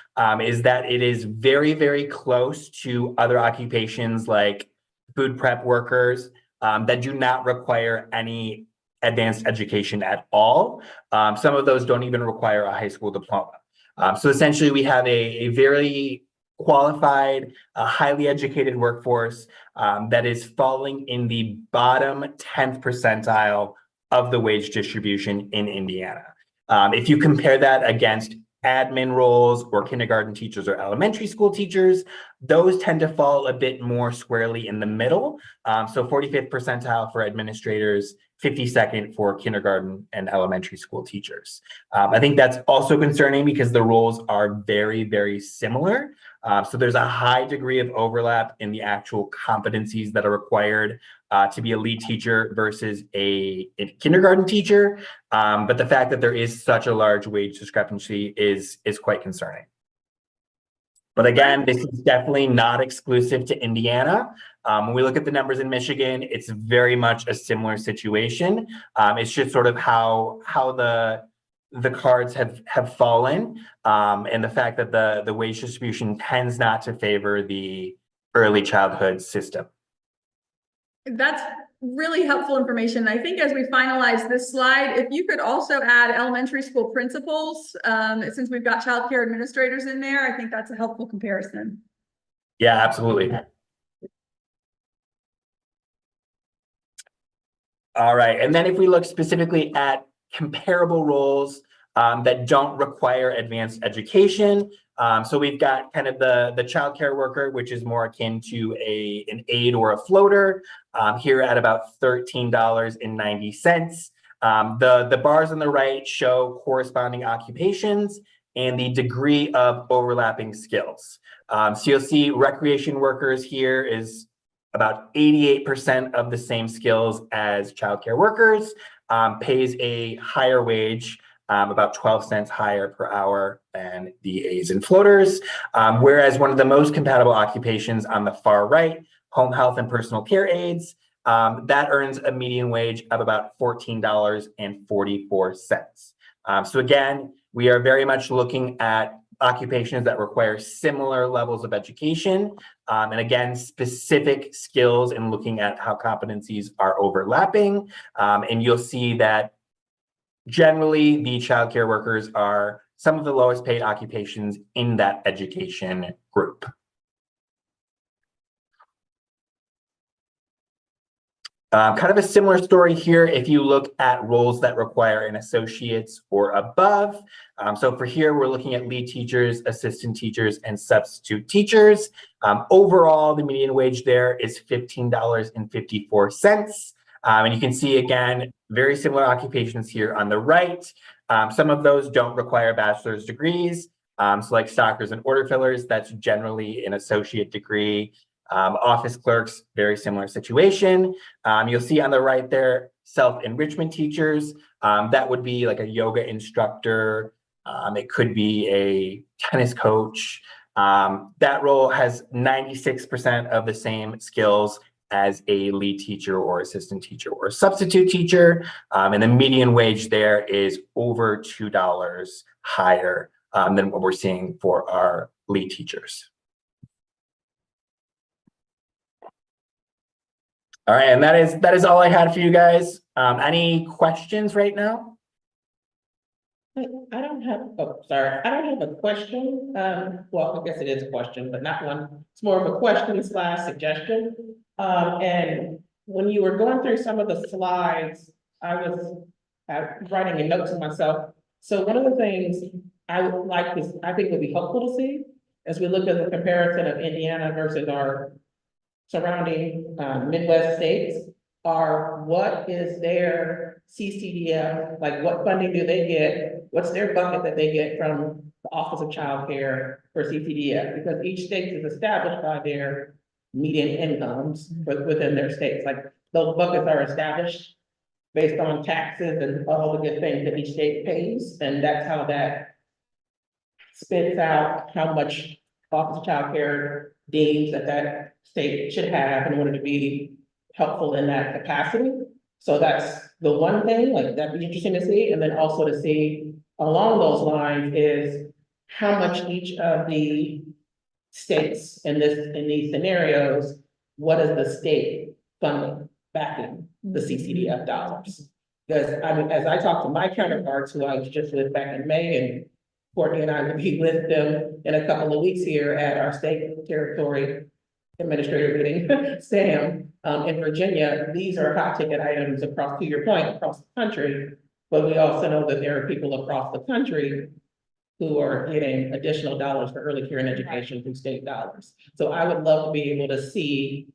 Speaker 7: is that it is very, very close to other occupations like food prep workers that do not require any advanced education at all. Some of those don't even require a high school diploma. So essentially, we have a very qualified, highly educated workforce that is falling in the bottom 10th percentile of the wage distribution in Indiana. If you compare that against admin roles or kindergarten teachers or elementary school teachers, those tend to fall a bit more squarely in the middle. So 45th percentile for administrators, 52nd for kindergarten and elementary school teachers. I think that's also concerning because the roles are very, very similar. So there's a high degree of overlap in the actual competencies that are required to be a lead teacher versus a kindergarten teacher. But the fact that there is such a large wage discrepancy is quite concerning. But again, this is definitely not exclusive to Indiana. When we look at the numbers in Michigan, it's very much a similar situation. It's just sort of how the cards have fallen, and the fact that the wage distribution tends not to favor the early childhood system.
Speaker 1: That's really helpful information. I think as we finalize this slide, if you could also add elementary school principals, since we've got childcare administrators in there, I think that's a helpful comparison.
Speaker 7: Yeah, absolutely. All right, and then if we look specifically at comparable roles that don't require advanced education, so we've got kind of the childcare worker, which is more akin to an aide or a floater, here at about $13.90. The bars on the right show corresponding occupations and the degree of overlapping skills. So you'll see recreation workers here is about 88% of the same skills as childcare workers, pays a higher wage, about 12 cents higher per hour than the aides and floaters. Whereas one of the most compatible occupations on the far right, home health and personal care aides, that earns a median wage of about $14.44. So again, we are very much looking at occupations that require similar levels of education, and again, specific skills in looking at how competencies are overlapping. And you'll see that generally the childcare workers are some of the lowest paid occupations in that education group. Kind of a similar story here if you look at roles that require an associate's or above. So for here, we're looking at lead teachers, assistant teachers, and substitute teachers. Overall, the median wage there is $15.54. And you can see, again, very similar occupations here on the right. Some of those don't require bachelor's degrees. So like stockers and order fillers, that's generally an associate degree. Office clerks, very similar situation. You'll see on the right there, self-enrichment teachers. That would be like a yoga instructor. It could be a tennis coach. That role has 96% of the same skills as a lead teacher or assistant teacher or a substitute teacher. And the median wage there is over $2 higher than what we're seeing for our lead teachers. All right, and that is all I had for you guys. Any questions right now?
Speaker 8: I don't have, I don't have a question. Well, I guess it is a question, but not one. It's more of a question / suggestion. And when you were going through some of the slides, I was writing a note to myself. So one of the things I would like is, I think would be helpful to see as we look at the comparison of Indiana versus our surrounding Midwest states, are what is their CCDF, like what funding do they get? What's their bucket that they get from the Office of Child Care for CCDF? Because each state is established by their median incomes within their states. Like those buckets are established based on taxes and all the good things that each state pays. And that's how that spits out how much Office of Child Care deems that state should have in order to be helpful in that capacity. So that's the one thing, like that'd be interesting to see. And then also to see along those lines is how much each of the states in these scenarios, what is the state funding backing the CCDF dollars? Because I mean, as I talk to my counterparts who I was just with back in May, and Courtney and I will be with them in a couple of weeks here at our state territory administrator meeting, Sam, in Virginia, these are hot ticket items across, to your point, across the country. But we also know that there are people across the country who are getting additional dollars for early care and education through state dollars. So I would love to be able to see,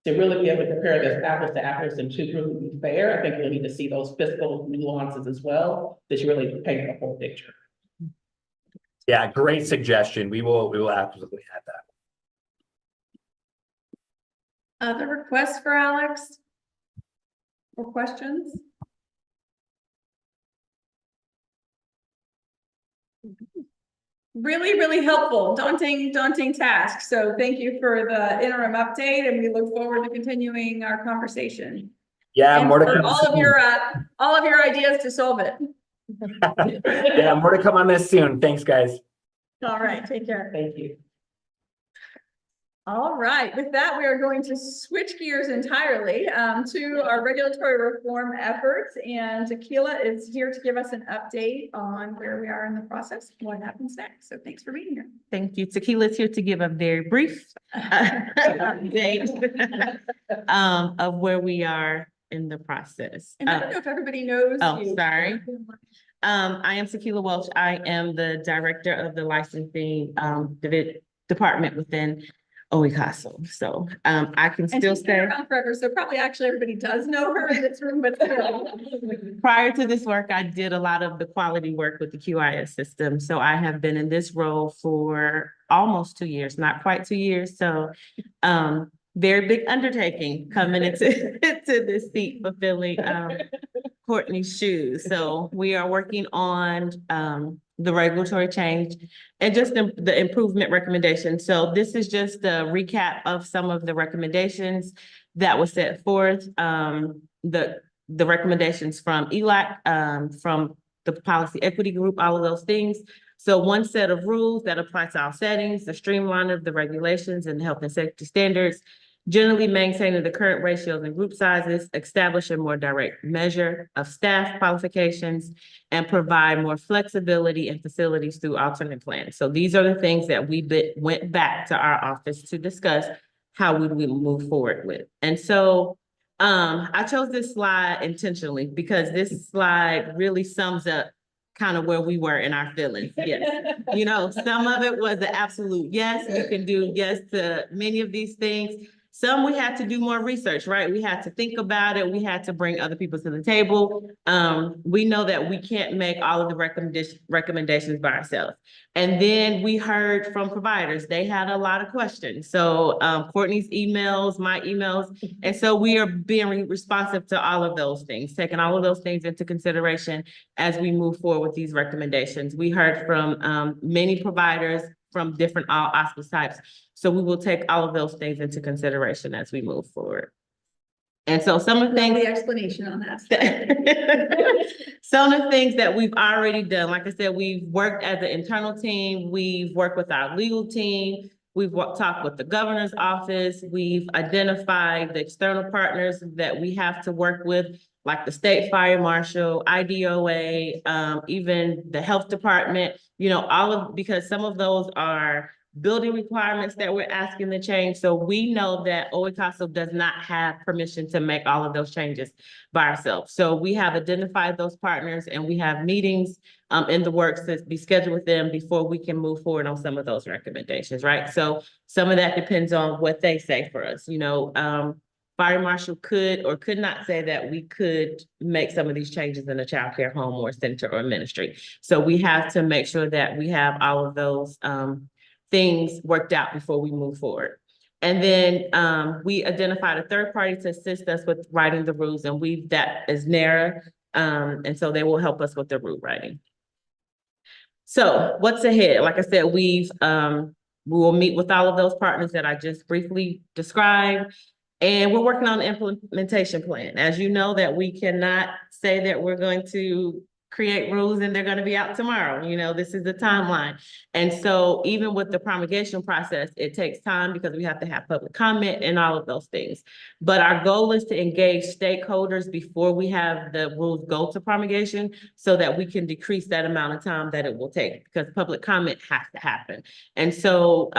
Speaker 8: to really be able to compare this apples to apples and to really be fair, I think we'll need to see those fiscal nuances as well, that you really paint the whole picture.
Speaker 7: Yeah, great suggestion. We will absolutely have that.
Speaker 1: Other requests for Alex? Or questions? Really, really helpful, daunting task. So thank you for the interim update, and we look forward to continuing our conversation.
Speaker 7: Yeah,
Speaker 1: And
Speaker 7: more to
Speaker 1: for
Speaker 7: come.
Speaker 1: all of your ideas to solve it.
Speaker 7: Yeah, more to come on this soon. Thanks, guys.
Speaker 1: All right, take care.
Speaker 8: Thank you.
Speaker 1: All right, with that, we are going to switch gears entirely to our regulatory reform efforts. And Tequila is here to give us an update on where we are in the process, what happens next. So thanks for being here.
Speaker 10: Thank you. Tequila's here to give a very brief update of where we are in the process.
Speaker 1: And I don't know if everybody knows.
Speaker 10: Oh,
Speaker 1: you.
Speaker 10: sorry. I am Tequila Welch. I am the director of the licensing department within OECASL. So I can
Speaker 1: And
Speaker 10: still
Speaker 1: she's been
Speaker 10: stay.
Speaker 1: around forever, so probably actually everybody does know her in this room, but still.
Speaker 10: Prior to this work, I did a lot of the quality work with the QIS system. So I have been in this role for almost 2 years, not quite 2 years. So very big undertaking coming into this seat, fulfilling Courtney's shoes. So we are working on the regulatory change and just the improvement recommendations. So this is just a recap of some of the recommendations that was set forth. The recommendations from Elac, from the policy equity group, all of those things. So one set of rules that apply to all settings, the streamline of the regulations and health and safety standards, generally maintaining the current ratios and group sizes, establish a more direct measure of staff qualifications, and provide more flexibility in facilities through alternate plans. So these are the things that we went back to our office to discuss how we would move forward with. And so I chose this slide intentionally because this slide really sums up kind of where we were in our feelings. Yes. You know, some of it was an absolute yes, you can do yes to many of these things. Some we had to do more research, right? We had to think about it. We had to bring other people to the table. We know that we can't make all of the recommendations by ourselves. And then we heard from providers. They had a lot of questions. So Courtney's emails, my emails. And so we are being responsive to all of those things, taking all of those things into consideration as we move forward with these recommendations. We heard from many providers from different hospice types. So we will take all of those things into consideration as we move forward. And so some of the things.
Speaker 1: The explanation on that.
Speaker 10: Some of the things that we've already done, like I said, we've worked as an internal team, we've worked with our legal team, we've talked with the governor's office, we've identified the external partners that we have to work with, like the state fire marshal, IDOA, even the health department, you know, because some of those are building requirements that we're asking to change. So we know that OECASL does not have permission to make all of those changes by ourselves. So we have identified those partners and we have meetings in the works to be scheduled with them before we can move forward on some of those recommendations, right? So some of that depends on what they say for us, you know. Fire marshal could or could not say that we could make some of these changes in a child care home or center or ministry. So we have to make sure that we have all of those things worked out before we move forward. And then we identified a third party to assist us with writing the rules, and that is NARA. And so they will help us with the rule writing. So what's ahead? Like I said, we will meet with all of those partners that I just briefly described. And we're working on the implementation plan. As you know, that we cannot say that we're going to create rules and they're gonna be out tomorrow, you know, this is the timeline. And so even with the promulgation process, it takes time because we have to have public comment and all of those things. But our goal is to engage stakeholders before we have the rules go to promulgation so that we can decrease that amount of time that it will take, because public comment has to happen. And so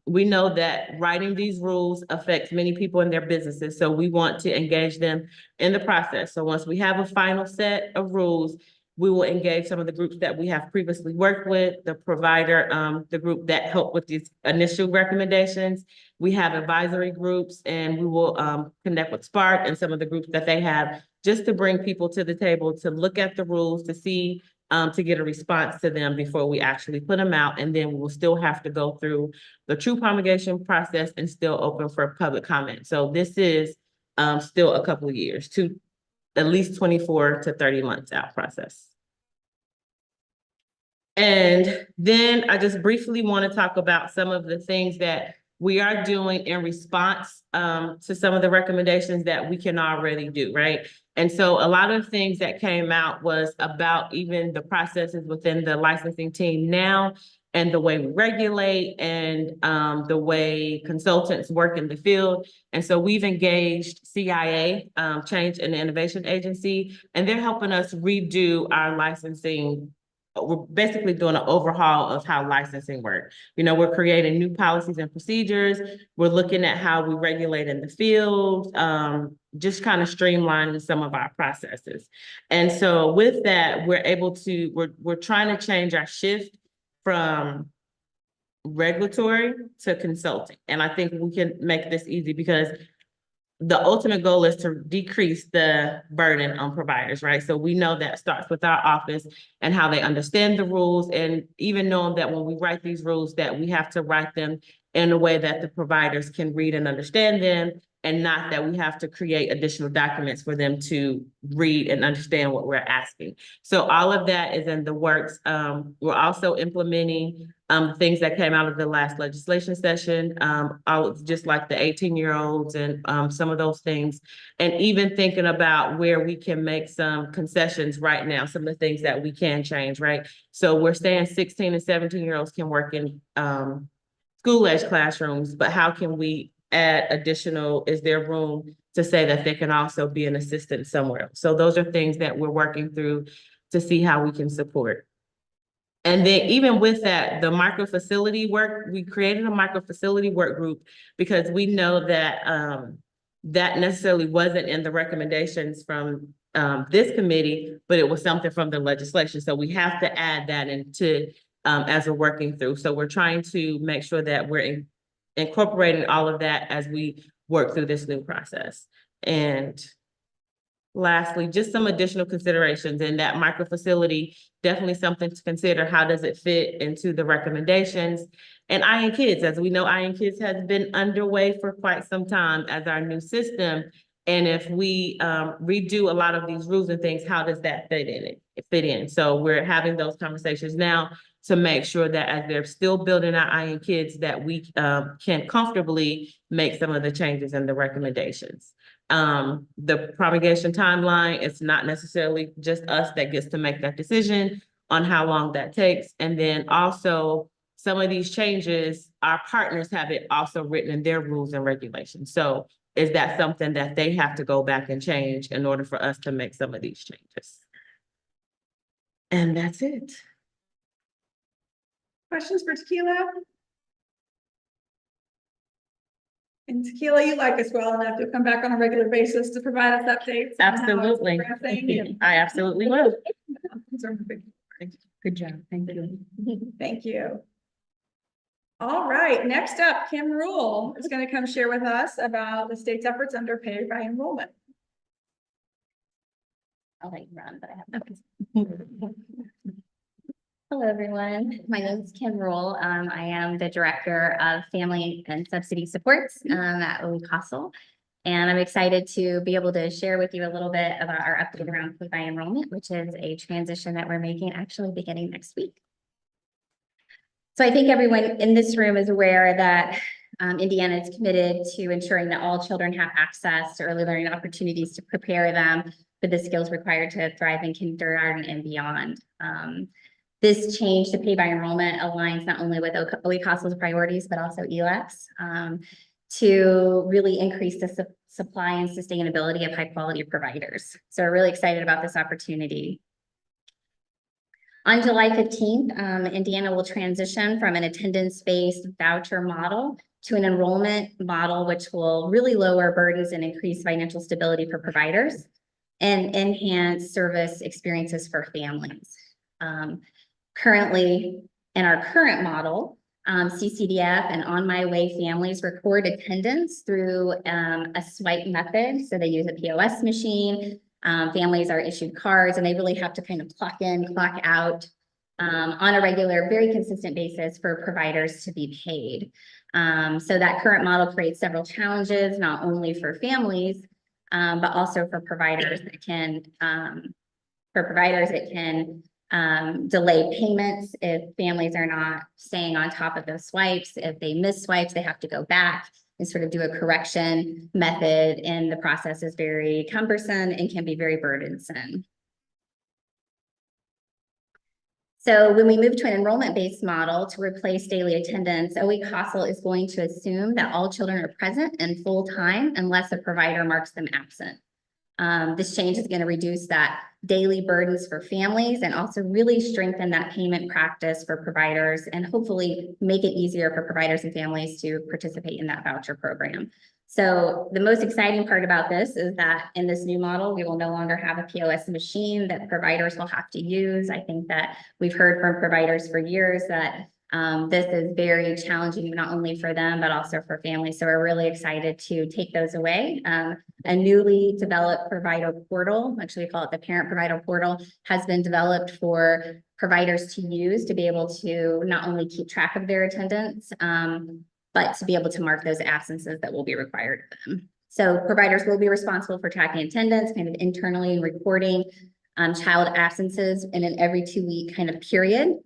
Speaker 10: we know that writing these rules affects many people in their businesses. So we want to engage them in the process. So once we have a final set of rules, we will engage some of the groups that we have previously worked with, the provider, the group that helped with these initial recommendations. We have advisory groups, and we will connect with Spark and some of the groups that they have, just to bring people to the table to look at the rules, to see, to get a response to them before we actually put them out. And then we will still have to go through the true promulgation process and still open for public comment. So this is still a couple of years, to at least 24 to 30 months out process. And then I just briefly want to talk about some of the things that we are doing in response to some of the recommendations that we can already do, right? And so a lot of things that came out was about even the processes within the licensing team now, and the way we regulate, and the way consultants work in the field. And so we've engaged CIA, Change and Innovation Agency, and they're helping us redo our licensing. We're basically doing an overhaul of how licensing works. You know, we're creating new policies and procedures. We're looking at how we regulate in the field, just kind of streamlining some of our processes. And so with that, we're trying to change our shift from regulatory to consulting. And I think we can make this easy because the ultimate goal is to decrease the burden on providers, right? So we know that starts with our office and how they understand the rules, and even knowing that when we write these rules, that we have to write them in a way that the providers can read and understand them, and not that we have to create additional documents for them to read and understand what we're asking. So all of that is in the works. We're also implementing things that came out of the last legislation session, just like the 18-year-olds and some of those things, and even thinking about where we can make some concessions right now, some of the things that we can change, right? So we're saying 16 and 17-year-olds can work in school-age classrooms, but how can we add additional, is there room to say that they can also be an assistant somewhere? So those are things that we're working through to see how we can support. And then even with that, the micro facility work, we created a micro facility work group because we know that that necessarily wasn't in the recommendations from this committee, but it was something from the legislation. So we have to add that into as we're working through. So we're trying to make sure that we're incorporating all of that as we work through this new process. And lastly, just some additional considerations in that micro facility, definitely something to consider. How does it fit into the recommendations? And IN Kids, as we know, IN Kids has been underway for quite some time as our new system. And if we redo a lot of these rules and things, how does that fit in? So we're having those conversations now to make sure that as they're still building our IN Kids, that we can comfortably make some of the changes in the recommendations. The promulgation timeline, it's not necessarily just us that gets to make that decision on how long that takes. And then also some of these changes, our partners have it also written in their rules and regulations. So is that something that they have to go back and change in order for us to make some of these changes? And that's it.
Speaker 1: Questions for Tequila? And Tequila, you like us well enough to come back on a regular basis to provide us updates. on how it's
Speaker 10: Absolutely.
Speaker 1: progressing.
Speaker 10: I absolutely will.
Speaker 2: Good job, thank you.
Speaker 1: Thank you. All right, next up, Kim Rule is going to come share with us about the state's efforts under pay by enrollment.
Speaker 2: I'll let you run, but I have. Hello, everyone. My name is Kim Rule. I am the Director of Family and Subsidy Supports at Elac. And I'm excited to be able to share with you a little bit about our update around pay by enrollment, which is a transition that we're making actually beginning next week. So I think everyone in this room is aware that Indiana is committed to ensuring that all children have access to early learning opportunities to prepare them with the skills required to thrive in kindergarten and beyond. This change to pay by enrollment aligns not only with OECASL's priorities, but also Elac's, to really increase the supply and sustainability of high quality providers. So we're really excited about this opportunity. On July 15th, Indiana will transition from an attendance-based voucher model to an enrollment model, which will really lower burdens and increase financial stability for providers and enhance service experiences for families. Currently, in our current model, CCDF and On My Way families record attendance through a swipe method. So they use a POS machine. Families are issued cards and they really have to kind of clock in, clock out on a regular, very consistent basis for providers to be paid. So that current model creates several challenges, not only for families, but also for providers. It can, delay payments if families are not staying on top of those swipes. If they miss swipes, they have to go back and sort of do a correction method, and the process is very cumbersome and can be very burdensome. So when we move to an enrollment-based model to replace daily attendance, OECASL is going to assume that all children are present and full-time unless a provider marks them absent. This change is going to reduce that daily burdens for families and also really strengthen that payment practice for providers and hopefully make it easier for providers and families to participate in that voucher program. So the most exciting part about this is that in this new model, we will no longer have a POS machine that providers will have to use. I think that we've heard from providers for years that this is very challenging, not only for them, but also for families. So we're really excited to take those away. A newly developed provider portal, actually we call it the parent provider portal, has been developed for providers to use to be able to not only keep track of their attendance, but to be able to mark those absences that will be required of them. So providers will be responsible for tracking attendance, kind of internally and recording child absences in an every 2-week kind of period.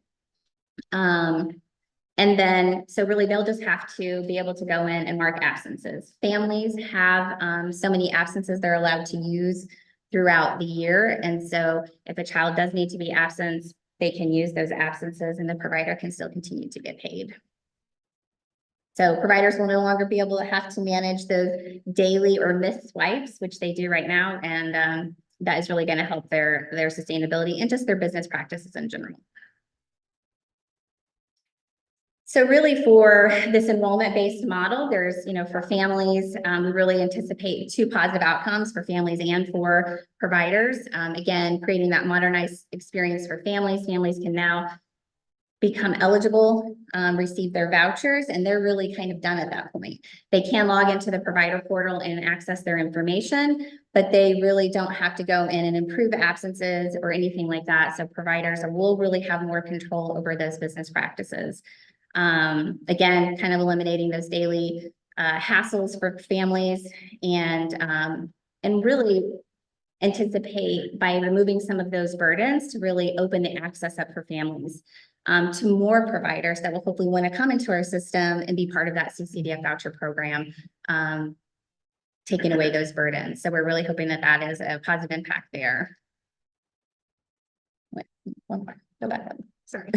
Speaker 2: And then, so really they'll just have to be able to go in and mark absences. Families have so many absences they're allowed to use throughout the year. And so if a child does need to be absent, they can use those absences and the provider can still continue to get paid. So providers will no longer be able to have to manage those daily or missed swipes, which they do right now. And that is really going to help their sustainability and just their business practices in general. So really for this enrollment-based model, there's, for families, we really anticipate 2 positive outcomes for families and for providers. Again, creating that modernized experience for families. Families can now become eligible, receive their vouchers, and they're really kind of done at that point. They can log into the provider portal and access their information, but they really don't have to go in and improve absences or anything like that. So providers will really have more control over those business practices. Again, kind of eliminating those daily hassles for families and really anticipate by removing some of those burdens to really open the access up for families to more providers that will hopefully want to come into our system and be part of that CCDF voucher program, taking away those burdens. So we're really hoping that that is a positive impact there. Wait, one more, go back up. Sorry.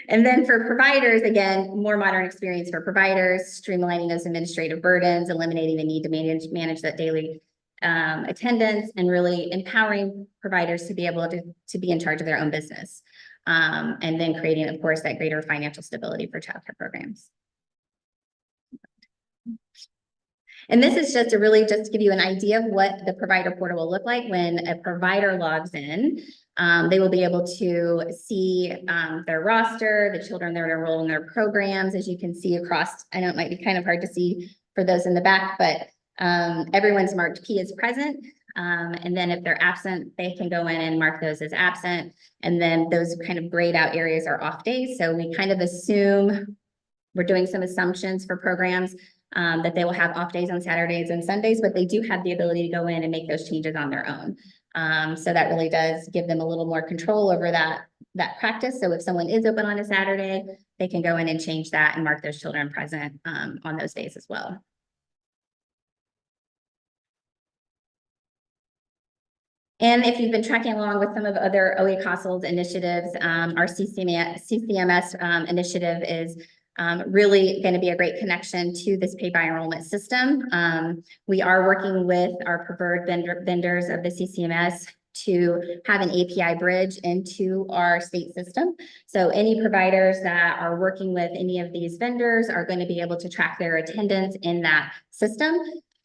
Speaker 2: And then for providers, again, more modern experience for providers, streamlining those administrative burdens, eliminating the need to manage that daily attendance, and really empowering providers to be able to be in charge of their own business. And then creating, of course, that greater financial stability for childcare programs. And this is just to really just give you an idea of what the provider portal will look like when a provider logs in. They will be able to see their roster, the children that are enrolled in their programs, as you can see across. I know it might be kind of hard to see for those in the back, but everyone's marked P as present. And then if they're absent, they can go in and mark those as absent. And then those kind of grayed out areas are off days. So we kind of assume, we're doing some assumptions for programs that they will have off days on Saturdays and Sundays, but they do have the ability to go in and make those changes on their own. So that really does give them a little more control over that practice. So if someone is open on a Saturday, they can go in and change that and mark those children present on those days as well. And if you've been tracking along with some of other OE CASEL's initiatives, our CCMS initiative is really going to be a great connection to this pay by enrollment system. We are working with our preferred vendors of the CCMS to have an API bridge into our state system. So any providers that are working with any of these vendors are going to be able to track their attendance in that system.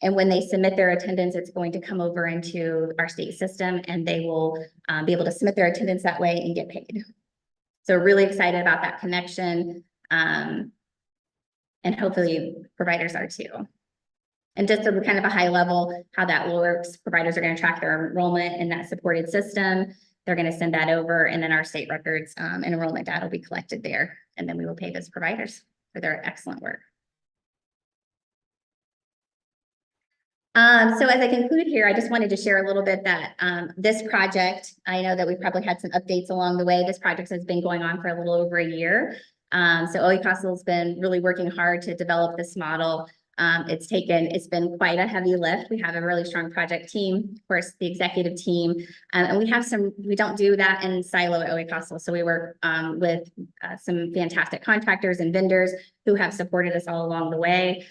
Speaker 2: And when they submit their attendance, it's going to come over into our state system, and they will be able to submit their attendance that way and get paid. So really excited about that connection. And hopefully providers are too. And just a kind of a high level, how that works, providers are going to track their enrollment in that supported system. They're going to send that over, and then our state records and enrollment data will be collected there. And then we will pay those providers for their excellent work. So as I conclude here, I just wanted to share a little bit that this project, I know that we've probably had some updates along the way. This project has been going on for a little over a year. So OE CASEL's been really working hard to develop this model. It's been quite a heavy lift. We have a really strong project team, of course, the executive team, and we don't do that in silo at OE CASEL. So we work with some fantastic contractors and vendors who have supported us all along the way.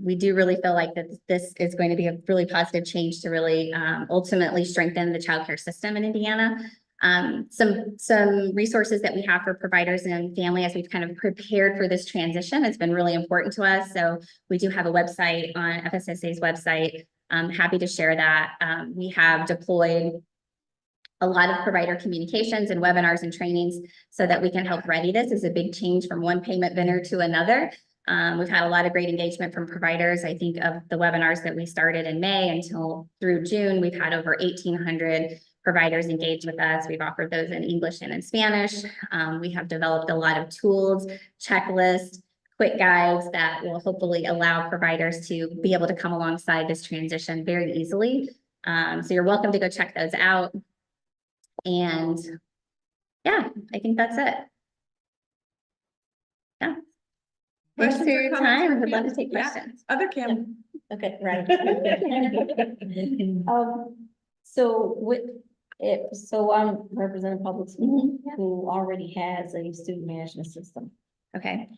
Speaker 2: We do really feel like that this is going to be a really positive change to really ultimately strengthen the childcare system in Indiana. Some resources that we have for providers and family as we've kind of prepared for this transition has been really important to us. So we do have a website on FSSA's website. I'm happy to share that. We have deployed a lot of provider communications and webinars and trainings so that we can help ready this. Is a big change from one payment vendor to another. We've had a lot of great engagement from providers. I think of the webinars that we started in May until through June, we've had over 1,800 providers engage with us. We've offered those in English and in Spanish. We have developed a lot of tools, checklists, quick guides that will hopefully allow providers to be able to come alongside this transition very easily. So you're welcome to go check those out. And yeah, I think that's it. Yeah. Thanks for your time. I would love to take questions.
Speaker 1: Other Kim.
Speaker 11: Okay, right. So with it, so I'm representing public school who already has a student management system.
Speaker 2: Okay.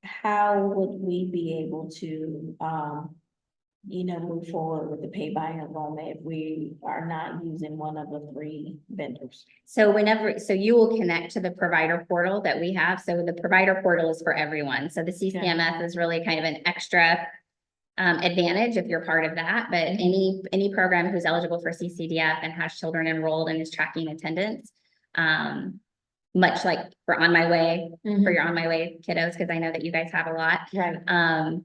Speaker 11: How would we be able to, move forward with the pay by enrollment if we are not using one of the 3 vendors?
Speaker 2: So you will connect to the provider portal that we have. So the provider portal is for everyone. So the CCMS is really kind of an extra advantage if you're part of that. But any program who's eligible for CCDF and has children enrolled and is tracking attendance, much like for On My Way, for your On My Way kiddos, because I know that you guys have a lot.
Speaker 11: Right.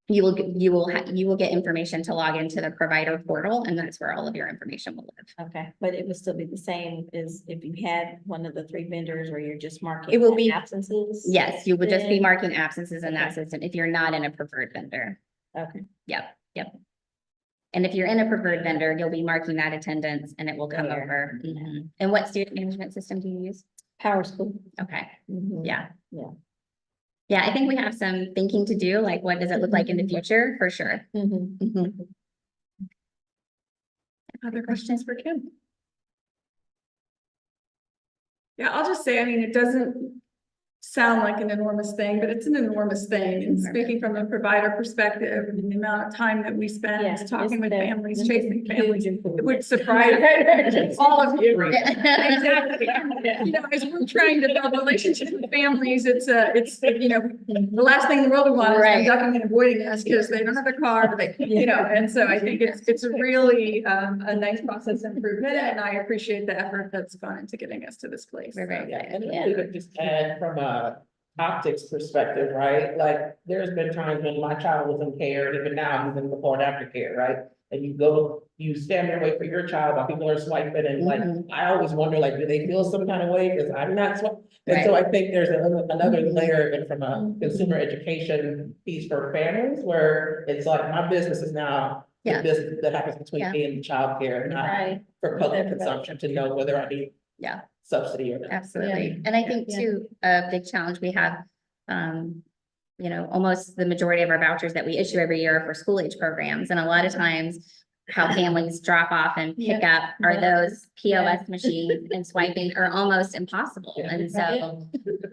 Speaker 2: You will get information to log into the provider portal, and that's where all of your information will live.
Speaker 11: Okay, but it would still be the same as if you had one of the 3 vendors, or you're just marking
Speaker 2: It will be
Speaker 11: absences?
Speaker 2: Yes, you would just be marking absences in that
Speaker 11: Okay.
Speaker 2: system if you're not in a preferred vendor.
Speaker 11: Okay.
Speaker 2: Yep. And if you're in a preferred vendor, you'll be marking that attendance and it will come over. And what student management system do you use?
Speaker 11: Power School.
Speaker 2: Okay,
Speaker 11: Mhm.
Speaker 2: yeah.
Speaker 11: Yeah.
Speaker 2: Yeah, I think we have some thinking to do, like what does it look like in the future, for sure.
Speaker 1: Other questions for Kim? Yeah, I'll just say, I mean, it doesn't sound like an enormous thing, but it's an enormous thing. And speaking from a provider perspective, and the amount of time that we spend
Speaker 11: Yeah,
Speaker 1: talking with
Speaker 11: it's
Speaker 1: families,
Speaker 11: the-
Speaker 1: chasing families,
Speaker 11: huge
Speaker 1: it
Speaker 11: improvement.
Speaker 1: would surprise all of you. Exactly. You know, as we're trying to build relationships with families, it's the last thing in the world we want is them
Speaker 2: Right.
Speaker 1: ducking and avoiding us because they don't have a car, and so I think it's really a nice process improvement, and I appreciate the effort that's gone into getting us to this place.
Speaker 2: We're very
Speaker 8: Yeah,
Speaker 2: excited.
Speaker 8: and
Speaker 2: Yeah.
Speaker 8: if we could just add from a optics perspective, right? Like, there's been times when my child was in care, and even now he's in before and after care, right? And you stand there, wait for your child while people are swiping, and like, I always wonder, like, do they feel some kind of way? Because I'm not swiping. And so I think there's another layer and from a consumer education piece for families, where it's like, my business is now the
Speaker 2: Yeah.
Speaker 8: business that happens between me and childcare, not
Speaker 11: Right.
Speaker 8: for public consumption, to know whether I need
Speaker 2: Yeah.
Speaker 8: subsidy or not.
Speaker 2: Absolutely. And I think
Speaker 11: Yeah.
Speaker 2: too, a big challenge we have, almost the majority of our vouchers that we issue every year are for school age programs. And a lot of times how families drop off and pick up are those POS machines and swiping are almost impossible. And so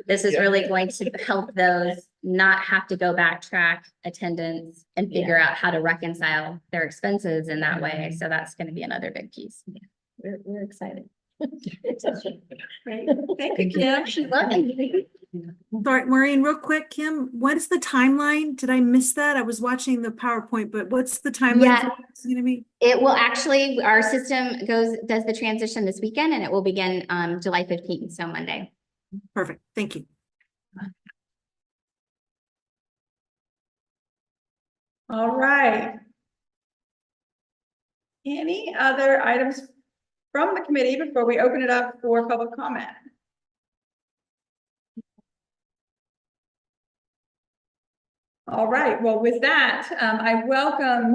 Speaker 2: this is really going to help those not have to go backtrack attendance and figure out how to reconcile their expenses in that way. So that's going to be another big piece.
Speaker 11: We're excited.
Speaker 1: Great. Thank you, Kim.
Speaker 9: Sorry, Maureen, real quick, Kim, what is the timeline? Did I miss that? I was watching the PowerPoint, but what's the timeline?
Speaker 2: Yeah.
Speaker 9: for when it's gonna be?
Speaker 2: It will actually, our system does the transition this weekend and it will begin July 15th, so Monday.
Speaker 9: Perfect. Thank you.
Speaker 1: All right. Any other items from the committee before we open it up for public comment? All right, well, with that, I welcome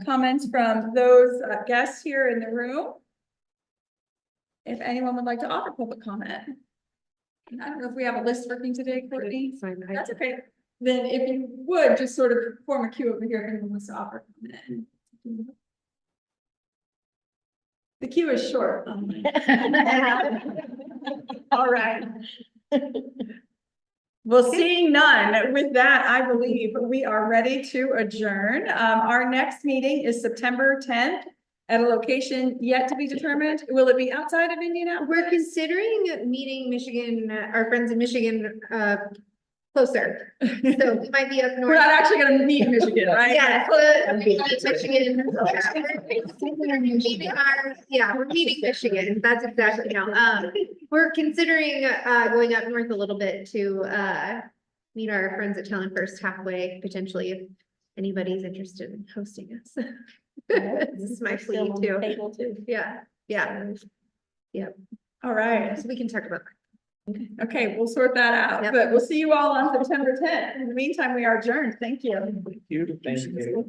Speaker 1: comments from those guests here in the room. If anyone would like to offer public comment. I don't know if we have a list working today, Courtney. That's okay. Then if you would, just sort of form a queue over here if anyone wants to offer comment. The queue is short. All right. Well, seeing none, with that, I believe we are ready to adjourn. Our next meeting is September 10th at a location yet to be determined. Will it be outside of Indianapolis?
Speaker 4: We're considering meeting Michigan, our friends in Michigan, closer. So we might be up north.
Speaker 1: We're not actually gonna meet Michigan, right?
Speaker 4: Yeah, Michigan. We're meeting Michigan. That's exactly how. We're considering going up north a little bit to meet our friends at Talent First halfway, potentially, if anybody's interested in hosting us. This is my plea too. Yeah.
Speaker 1: All right.
Speaker 4: So we can talk about.
Speaker 1: Okay, we'll sort that out,
Speaker 4: Yep.
Speaker 1: but we'll see you all on September 10th. In the meantime, we are adjourned. Thank you.
Speaker 6: Thank you.